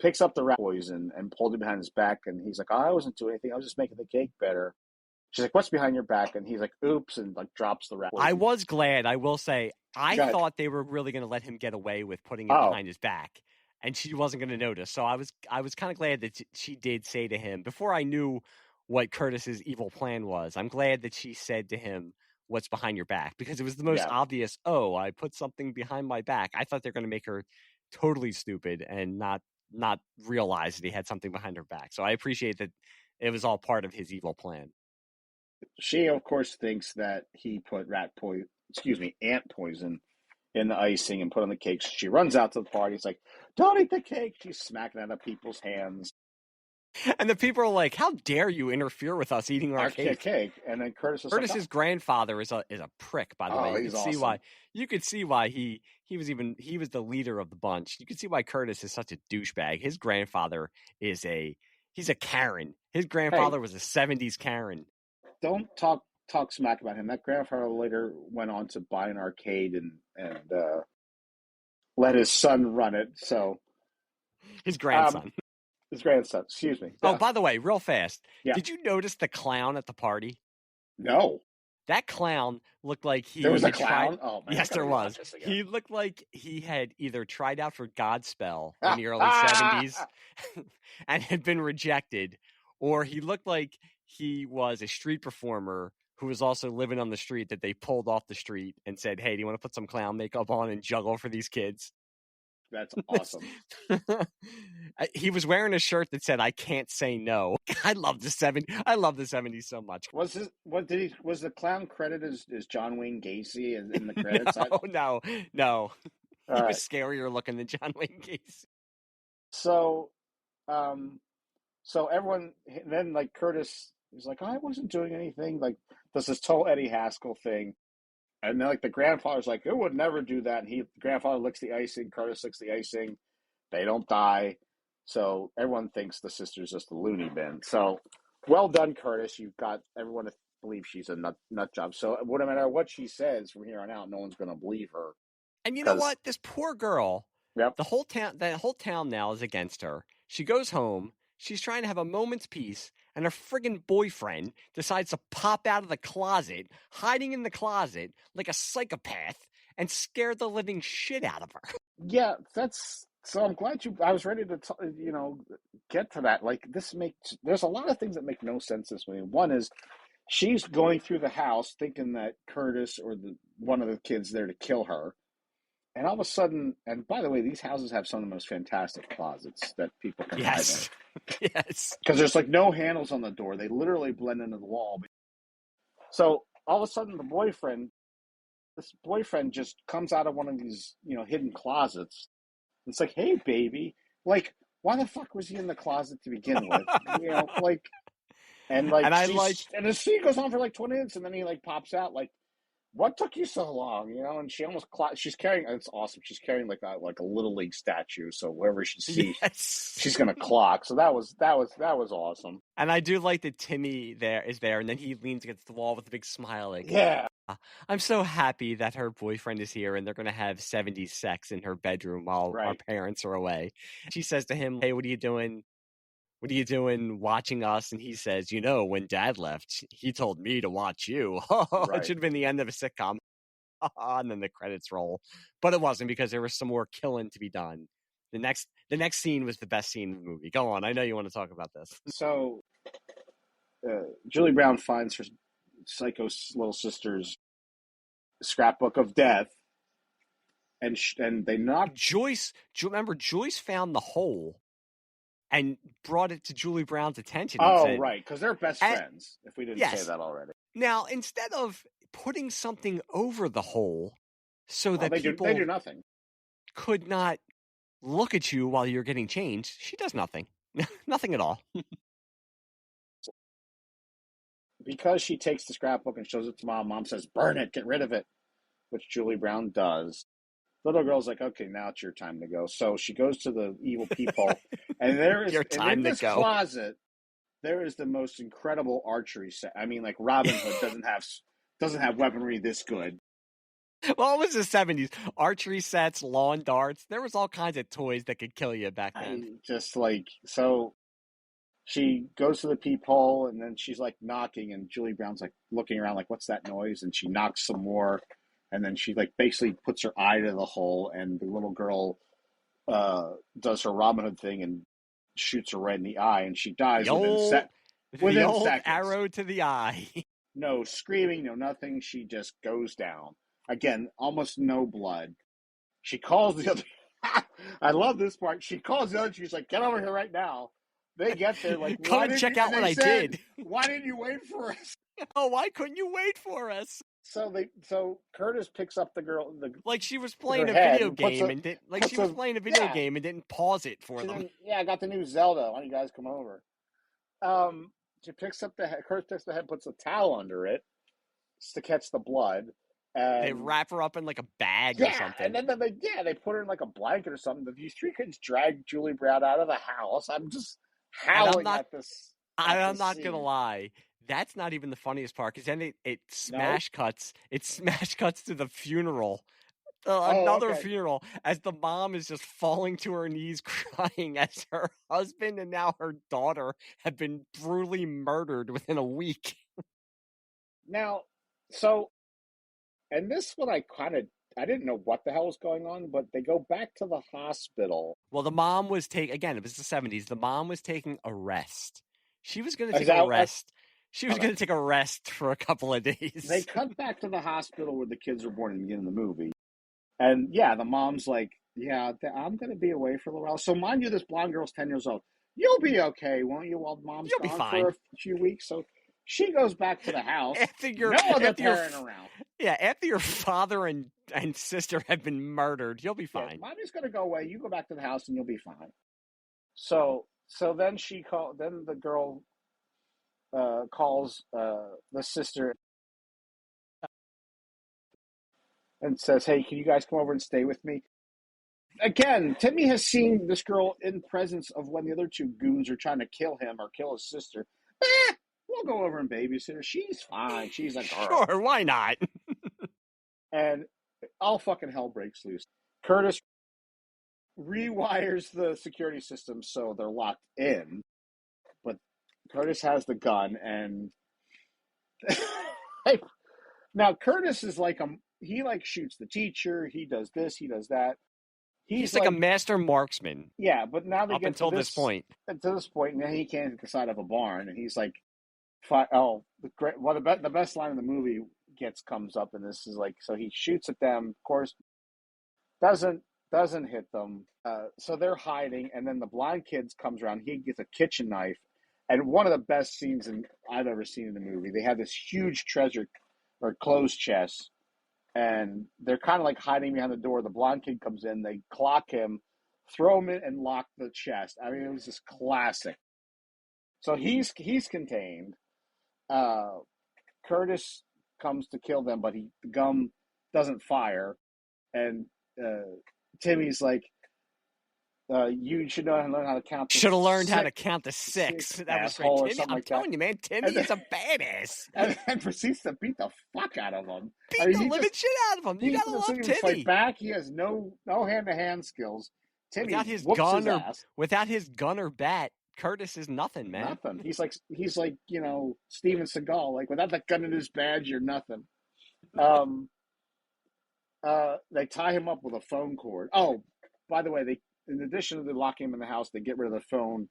S2: picks up the rat poison and pulls it behind his back, and he's like, oh, I wasn't doing anything, I was just making the cake better. She's like, what's behind your back? And he's like, oops, and like drops the rat poison.
S1: I was glad, I will say, I thought they were really going to let him get away with putting it behind his back, and she wasn't going to notice. So I was kind of glad that she did say to him, before I knew what Curtis's evil plan was, I'm glad that she said to him, what's behind your back? Because it was the most obvious, oh, I put something behind my back. I thought they were going to make her totally stupid and not realize that he had something behind her back. So I appreciate that it was all part of his evil plan.
S2: She, of course, thinks that he put ant poison in the icing and put on the cake. She runs out to the party. It's like, don't eat the cake. She's smacking it out of people's hands.
S1: And the people are like, how dare you interfere with us eating our cake?
S2: And then Curtis's
S1: like, grandfather is a prick, by the way.
S2: You could see why.
S1: You could see why he was the leader of the bunch. You could see why Curtis is such a douchebag. His grandfather he's a Karen. His grandfather was a 70s Karen.
S2: Don't talk smack about him. That grandfather later went on to buy an arcade and let his son run it. So
S1: his grandson.
S2: His grandson, excuse me.
S1: Oh, by the way, real fast. Yeah. Did you notice the clown at the party?
S2: No.
S1: That clown looked like
S2: there was a clown? Oh, man.
S1: Yes, there was. He looked like he had either tried out for Godspell in the early 70s and had been rejected, or he looked like he was a street performer who was also living on the street that they pulled off the street and said, hey, do you want to put some clown makeup on and juggle for these kids?
S2: That's awesome.
S1: He was wearing a shirt that said, I can't say no. I love the 70s so much.
S2: Was the clown credited as John Wayne Gacy in the credits?
S1: No. He was scarier looking than John Wayne Gacy.
S2: So everyone, then like Curtis is like, I wasn't doing anything. Like, does this total Eddie Haskell thing. And then, like, the grandfather's like, it would never do that. And the grandfather licks the icing. Curtis licks the icing. They don't die. So everyone thinks the sister's just a loony bin. So, well done, Curtis. You've got everyone to believe she's a nut job. So, no matter what she says from here on out, no one's going to believe her.
S1: And you know what? This poor girl,
S2: that
S1: whole town now is against her. She goes home. She's trying to have a moment's peace, and her friggin' boyfriend decides to pop out of the closet, hiding in the closet like a psychopath, and scare the living shit out of her.
S2: Yeah, so I'm glad I was ready to, get to that. Like, there's a lot of things that make no sense this movie. One is, she's going through the house thinking that Curtis or one of the kids there to kill her. And all of a sudden, and by the way, these houses have some of the most fantastic closets that people can hide in.
S1: Yes.
S2: Because there's like no handles on the door. They literally blend into the wall. So all of a sudden, this boyfriend just comes out of one of these, hidden closets. It's like, hey, baby. Like, why the fuck was he in the closet to begin with? And the scene goes on for like 20 minutes, and then he like pops out like, what took you so long? And she almost she's carrying. It's awesome. She's carrying like a little league statue. So wherever she sees, she's gonna clock. So that was awesome.
S1: And I do like that Timmy is there, and then he leans against the wall with a big smile, like,
S2: yeah.
S1: I'm so happy that her boyfriend is here, and they're gonna have 70s sex in her bedroom while our parents are away. She says to him, "Hey, what are you doing? What are you doing watching us?" And he says, when Dad left, he told me to watch you. It should have been the end of a sitcom. And then the credits roll. But it wasn't, because there was some more killing to be done. The next scene was the best scene in the movie. Go on. I know you want to talk about this.
S2: So Julie Brown finds her psycho little sister's scrapbook of death. And they knock...
S1: Joyce found the hole and brought it to Julie Brown's attention.
S2: Oh,
S1: and said,
S2: right, because they're best friends, if we didn't say that already.
S1: Now, instead of putting something over the hole so that people
S2: they do nothing.
S1: Could not look at you while you're getting changed, she does nothing. Nothing at all.
S2: Because she takes the scrapbook and shows it to Mom, Mom says, burn it, get rid of it, which Julie Brown does. Little girl's like, okay, now it's your time to go. So she goes to the evil peephole, and there is in this closet, there is the most incredible archery set. I mean, like Robin Hood doesn't have weaponry this good.
S1: Well, it was the 70s. Archery sets, lawn darts. There was all kinds of toys that could kill you back then.
S2: So she goes to the peephole, and then she's like knocking, and Julie Brown's like looking around like, what's that noise? And she knocks some more. And then she like basically puts her eye to the hole, and the little girl does her Robin Hood thing and shoots her right in the eye, and she dies within seconds.
S1: Arrow to the eye.
S2: No screaming, no nothing. She just goes down. Again, almost no blood. She calls the other. I love this part. She calls the other. She's like, "Get over here right now." They get there like,
S1: come and check out what I did.
S2: Why didn't you wait for us?
S1: Oh, why couldn't you wait for us?
S2: So Curtis picks up the girl,
S1: like she was playing a video game and didn't pause it for them.
S2: I got the new Zelda. Why don't you guys come over? She picks up the head. Curtis picks the head, puts a towel under it to catch the blood. And
S1: they wrap her up in like a bag or something.
S2: And then they put her in like a blanket or something. These three kids drag Julie Brown out of the house. I'm just howling at this.
S1: I'm not gonna lie. That's not even the funniest part, because then it smash cuts to the funeral, another funeral, as the mom is just falling to her knees crying as her husband and now her daughter have been brutally murdered within a week.
S2: Now, and this one I didn't know what the hell was going on, but they go back to the hospital.
S1: Well, the mom was again, it was the 70s. The mom was taking a rest. She was going to take a rest. She was going to take a rest for a couple of days.
S2: They cut back to the hospital where the kids were born in the beginning of the movie. And yeah, the mom's like, yeah, I'm going to be away for a little while. So mind you, this blonde girl's 10 years old. You'll be okay, won't you, while mom's gone for a few weeks? So she goes back to the house. No other parent around.
S1: Yeah, after your father and sister have been murdered, you'll be fine.
S2: Yeah, mommy's going to go away. You go back to the house and you'll be fine. So then then the girl calls the sister and says, hey, can you guys come over and stay with me? Again, Timmy has seen this girl in presence of when the other two goons are trying to kill him or kill his sister. We'll go over and babysit her. She's fine. She's a girl.
S1: Sure, why not?
S2: And all fucking hell breaks loose. Curtis rewires the security system so they're locked in. But Curtis has the gun, and now Curtis is like he shoots the teacher. He does this. He does that.
S1: He's like a master marksman.
S2: Yeah, but now they
S1: up
S2: get
S1: until this point.
S2: Until this point, now he can't get the side of a barn, and he's like, the best line in the movie comes up, and this is like, so he shoots at them. Of course, doesn't hit them. So they're hiding, and then the blind kid comes around. He gets a kitchen knife, and one of the best scenes I've ever seen in the movie. They have this huge treasure or clothes chest, and they're kind of like hiding behind the door. The blonde kid comes in, they clock him, throw him in, and lock the chest. I mean, it was just classic. So he's contained. Curtis comes to kill them, but the gun doesn't fire, and Timmy's like, you should know how to learn how to count.
S1: Should have learned how to count to six. That was great. Timmy, I'm telling you, man, Timmy is a badass.
S2: And proceeds to beat the fuck out of him.
S1: Beat the living shit out of him. You gotta love Timmy.
S2: Fight back. He has no hand-to-hand skills. Timmy without
S1: his gun or bat, Curtis is nothing, man.
S2: Nothing. He's like Steven Seagal. Like, without that gun in his badge, you're nothing. They tie him up with a phone cord. Oh, by the way, in addition to locking him in the house, they get rid of the phone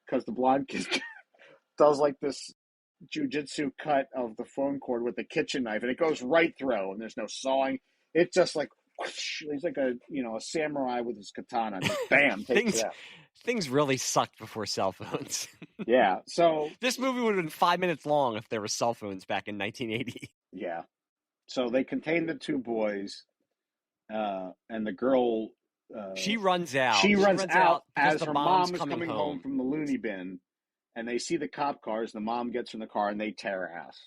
S2: because the blonde kid does like this jujitsu cut of the phone cord with the kitchen knife, and it goes right through, and there's no sawing. It's just like whoosh, he's like a samurai with his katana. And just bam, takes it out.
S1: Things really sucked before cell phones.
S2: Yeah. So
S1: this movie would have been 5 minutes long if there were cell phones back in 1980.
S2: Yeah. So they contain the two boys, and the girl.
S1: She runs out.
S2: She runs out as her mom is
S1: coming
S2: home from the loony bin, and they see the cop cars. The mom gets in the car and they tear her ass.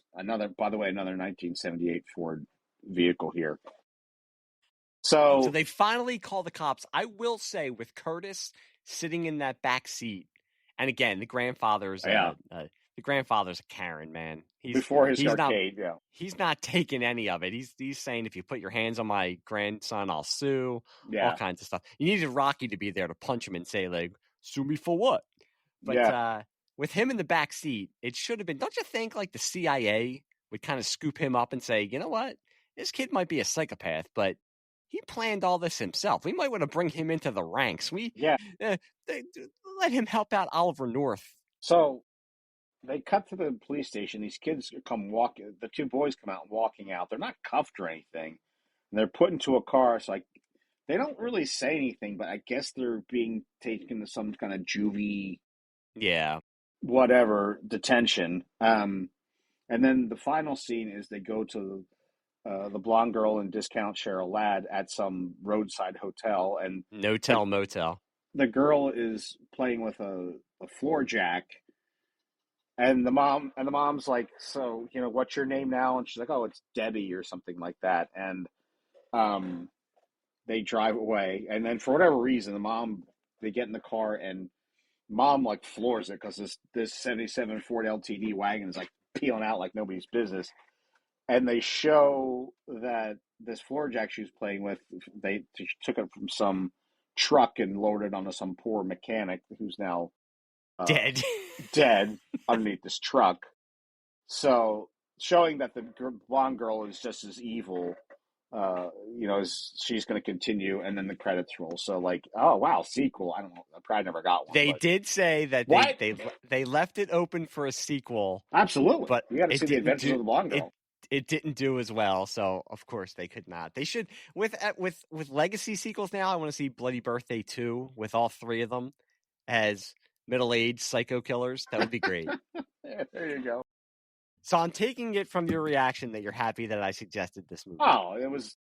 S2: By the way, another 1978 Ford vehicle here. So
S1: they finally call the cops. I will say, with Curtis sitting in that back seat, and again, the grandfather's a Karen, man.
S2: Before his arcade,
S1: he's not taking any of it. He's saying, if you put your hands on my grandson, I'll sue. Yeah. All kinds of stuff. You needed Rocky to be there to punch him and say, like, sue me for what? But with him in the back seat, it should have been. Don't you think, like, the CIA would kind of scoop him up and say, you know what, this kid might be a psychopath, but he planned all this himself. We might want to bring him into the ranks. Let him help out Oliver North.
S2: So they cut to the police station. These kids come walking. The two boys come out walking out. They're not cuffed or anything. And they're put into a car. So they don't really say anything, but I guess they're being taken to some kind of juvie, whatever, detention. And then the final scene is they go to the blonde girl and discount Cheryl Ladd at some roadside hotel, and
S1: motel.
S2: The girl is playing with a floor jack, and the mom's like, so what's your name now? And she's like, oh, it's Debbie or something like that. And they drive away, and then for whatever reason, they get in the car, and mom like floors it because this 77 Ford LTD wagon is like peeling out like nobody's business. And they show that this floor jack she was playing with, they took it from some truck and loaded it onto some poor mechanic who's now dead underneath this truck. So showing that the blonde girl is just as evil, she's going to continue, and then the credits roll. So like, oh wow, sequel. I don't know. I probably never got one.
S1: They did say that they left it open for a sequel.
S2: Absolutely,
S1: but
S2: you got to see the adventures of the blonde girl.
S1: It didn't do as well, so of course they could not. They should with legacy sequels now. I want to see Bloody Birthday 2 with all three of them as middle-aged psycho killers. That would be great.
S2: There you go.
S1: So I'm taking it from your reaction that you're happy that I suggested this movie.
S2: Oh, it was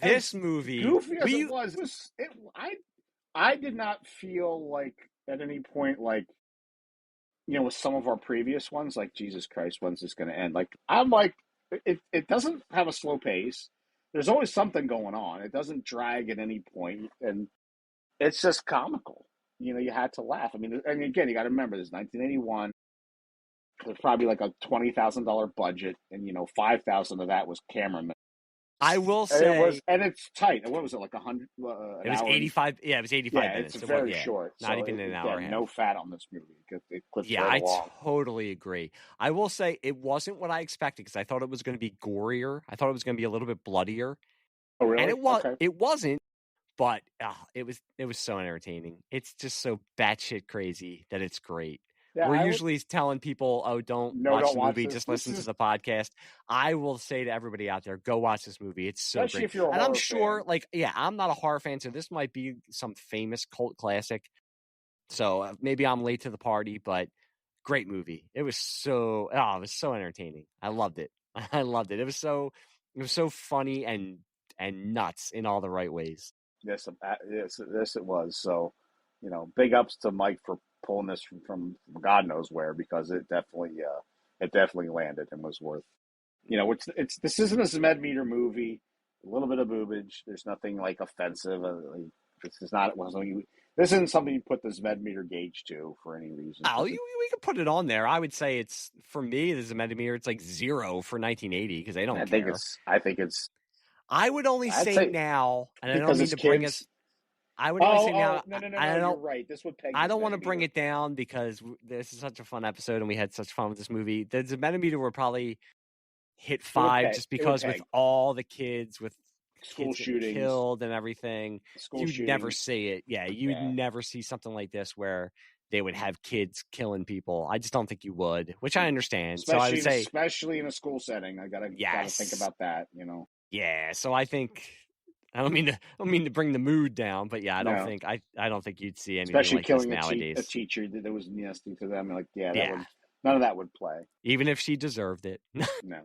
S1: this movie.
S2: Goofy as it was. I did not feel like at any point like, with some of our previous ones, like, Jesus Christ, when's this going to end? Like, I'm like, it doesn't have a slow pace. There's always something going on. It doesn't drag at any point, and it's just comical. You had to laugh. I mean, and again, you got to remember, this is 1981. There's probably like a $20,000 budget, and $5,000 of that was cameraman.
S1: I will say,
S2: it's tight. What was it, like 100?
S1: It was 85. Yeah, it was 85 minutes.
S2: It's very short.
S1: Not even an hour.
S2: No fat on this movie. It clips
S1: I totally agree. I will say it wasn't what I expected because I thought it was going to be gorier. I thought it was going to be a little bit bloodier.
S2: Oh, really?
S1: And it was. Okay. It wasn't. But it was so entertaining. It's just so batshit crazy that it's great. Yeah, we're usually telling people, oh, don't watch the movie, just listen to the podcast. I will say to everybody out there, go watch this movie. It's so
S2: Especially
S1: great.
S2: If you're a
S1: and I'm
S2: sure,
S1: fan. I'm not a horror fan, so this might be some famous cult classic. So maybe I'm late to the party, but great movie. It was so entertaining. I loved it. I loved it. It was so funny and nuts in all the right ways.
S2: Yes, it was. So, big ups to Mike for pulling this from God knows where, because it definitely landed and was worth. This isn't a Zmed-O-Meter movie. A little bit of boobage. There's nothing like offensive. This isn't something you put the Zmed-O-Meter gauge to for any reason.
S1: Oh, we could put it on there. I would say it's, for me, the Zmed-O-Meter, it's like 0 for 1980 because they don't care.
S2: I think it's.
S1: I would only say now, and I don't mean to bring us. I would only say now.
S2: No, you're right. This would peg.
S1: I don't want to bring it down because this is such a fun episode and we had such fun with this movie. The Zmed-O-Meter would probably hit 5 just because with all the kids with
S2: school shootings
S1: killed and everything, you'd never see it. Yeah, you'd never see something like this where they would have kids killing people. I just don't think you would, which I understand.
S2: Especially in a school setting, I gotta think about that.
S1: Yeah, so I think I don't mean to bring the mood down, but yeah, I don't think you'd see anything
S2: especially
S1: like this
S2: killing
S1: nowadays.
S2: a teacher that was nasty to them. Like, yeah,
S1: Yeah.
S2: None of that would play.
S1: Even if she deserved it.
S2: No.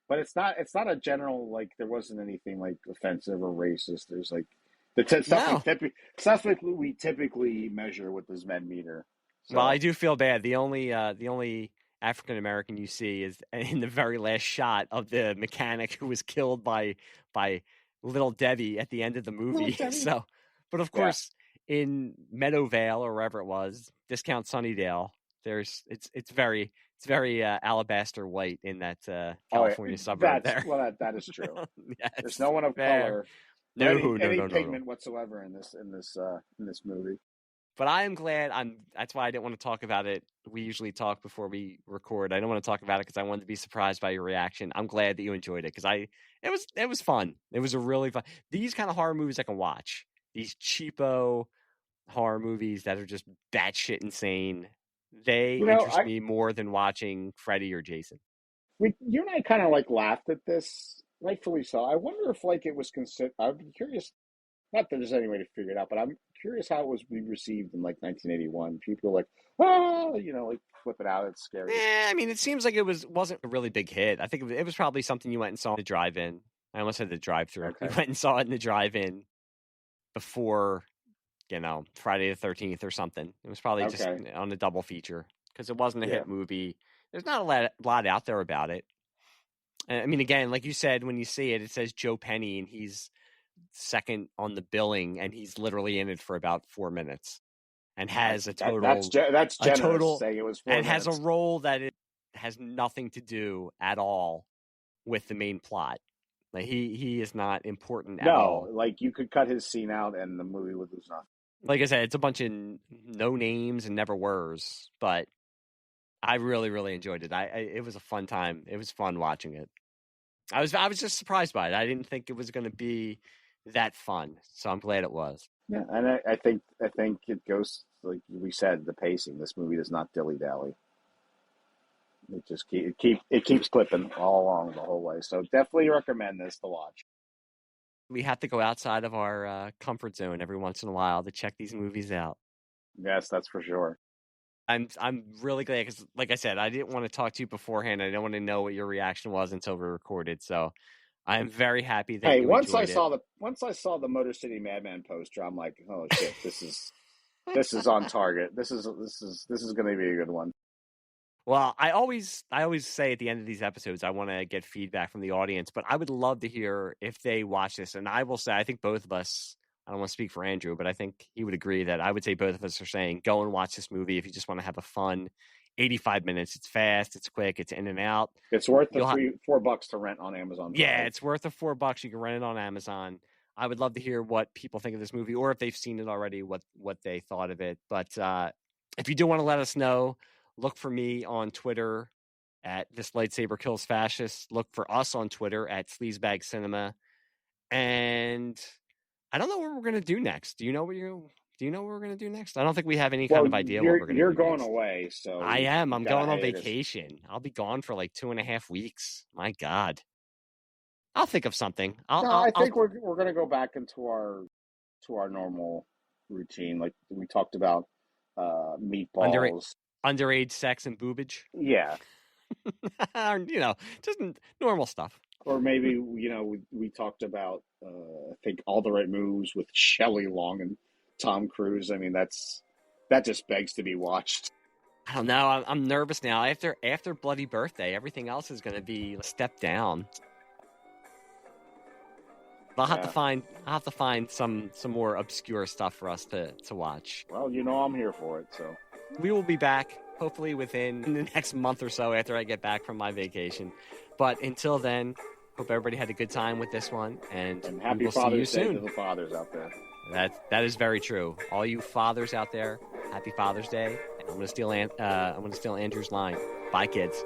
S2: But it's not a general, like, there wasn't anything like offensive or racist. There's like stuff we typically measure with the Zmed-O-Meter. So,
S1: well, I do feel bad. The only African American you see is in the very last shot of the mechanic who was killed by Little Debbie at the end of the movie. So, but of course, in Meadowvale or wherever it was, Discount Sunnydale, it's very alabaster white in that California suburb there.
S2: Well, that is true.
S1: Yes,
S2: there's no one of color.
S1: No
S2: pigment whatsoever in this movie.
S1: But I am glad. That's why I didn't want to talk about it. We usually talk before we record. I don't want to talk about it because I wanted to be surprised by your reaction. I'm glad that you enjoyed it because it was fun. It was a really fun. These kind of horror movies I can watch. These cheapo horror movies that are just batshit insane. They interest me more than watching Freddy or Jason.
S2: You and I kind of like laughed at this, rightfully so. I wonder if like it was considered. I'm curious. Not that there's any way to figure it out, but I'm curious how it was received in like 1981. People were like, like flip it out. It's scary.
S1: I mean, it seems like it wasn't a really big hit. I think it was probably something you went and saw in the drive-in. I almost said the drive-through. Okay. You went and saw it in the drive-in before, Friday the 13th or something. It was probably just on a double feature because it wasn't a hit movie. There's not a lot out there about it. I mean, again, like you said, when you see it, it says Joe Penny, and he's second on the billing, and he's literally in it for about 4 minutes, and has a total.
S2: That's generous. A total, saying it was 4
S1: and
S2: minutes.
S1: Has a role that it has nothing to do at all with the main plot. Like he is not important at all.
S2: No, like you could cut his scene out, and the movie would lose nothing.
S1: Like I said, it's a bunch of no names and never were's, but I really, really enjoyed it. It was a fun time. It was fun watching it. I was just surprised by it. I didn't think it was going to be that fun, so I'm glad it was.
S2: Yeah, and I think it goes, like we said, the pacing. This movie does not dilly dally. It just keeps clipping all along the whole way. So definitely recommend this to watch.
S1: We have to go outside of our comfort zone every once in a while to check these movies out.
S2: Yes, that's for sure.
S1: I'm really glad because, like I said, I didn't want to talk to you beforehand. I didn't want to know what your reaction was until we recorded. So I am very happy that you
S2: once
S1: enjoyed it.
S2: Once I saw the Motor City Madman poster, I'm like, oh shit, this is on target. This is going to be a good one.
S1: Well, I always say at the end of these episodes, I want to get feedback from the audience, but I would love to hear if they watch this. And I will say, I think both of us, I don't want to speak for Andrew, but I think he would agree that I would say both of us are saying, go and watch this movie if you just want to have a fun 85 minutes. It's fast, it's quick, it's in and out.
S2: It's worth the $4 to rent on Amazon.
S1: Yeah, it's worth the $4. You can rent it on Amazon. I would love to hear what people think of this movie, or if they've seen it already, what they thought of it. But if you do want to let us know, look for me on Twitter at This Lightsaber Kills Fascists. Look for us on Twitter at Sleaze Bag Cinema. And I don't know what we're going to do next. Do you know what we're going to do next? I don't think we have any kind of idea what we're going to do.
S2: You're going
S1: next.
S2: Away, so
S1: I am. I'm going on vacation. I'll be gone for like 2.5 weeks. My God. I'll think of something.
S2: I think we're going to go back into our normal routine, like we talked about. Meatballs,
S1: underage sex and boobage.
S2: Yeah,
S1: just normal stuff.
S2: Or maybe we talked about I think All the Right Moves with Shelley Long and Tom Cruise. I mean that just begs to be watched.
S1: I don't know. I'm nervous now. After Bloody Birthday, everything else is going to be stepped down. I'll have to find some more obscure stuff for us to watch.
S2: Well, I'm here for it, so
S1: we will be back hopefully within the next month or so after I get back from my vacation. But until then, hope everybody had a good time with this one, and
S2: happy Father's Day to the fathers out there.
S1: That is very true. All you fathers out there, happy Father's Day. And I'm going to steal Andrew's line. Bye, kids.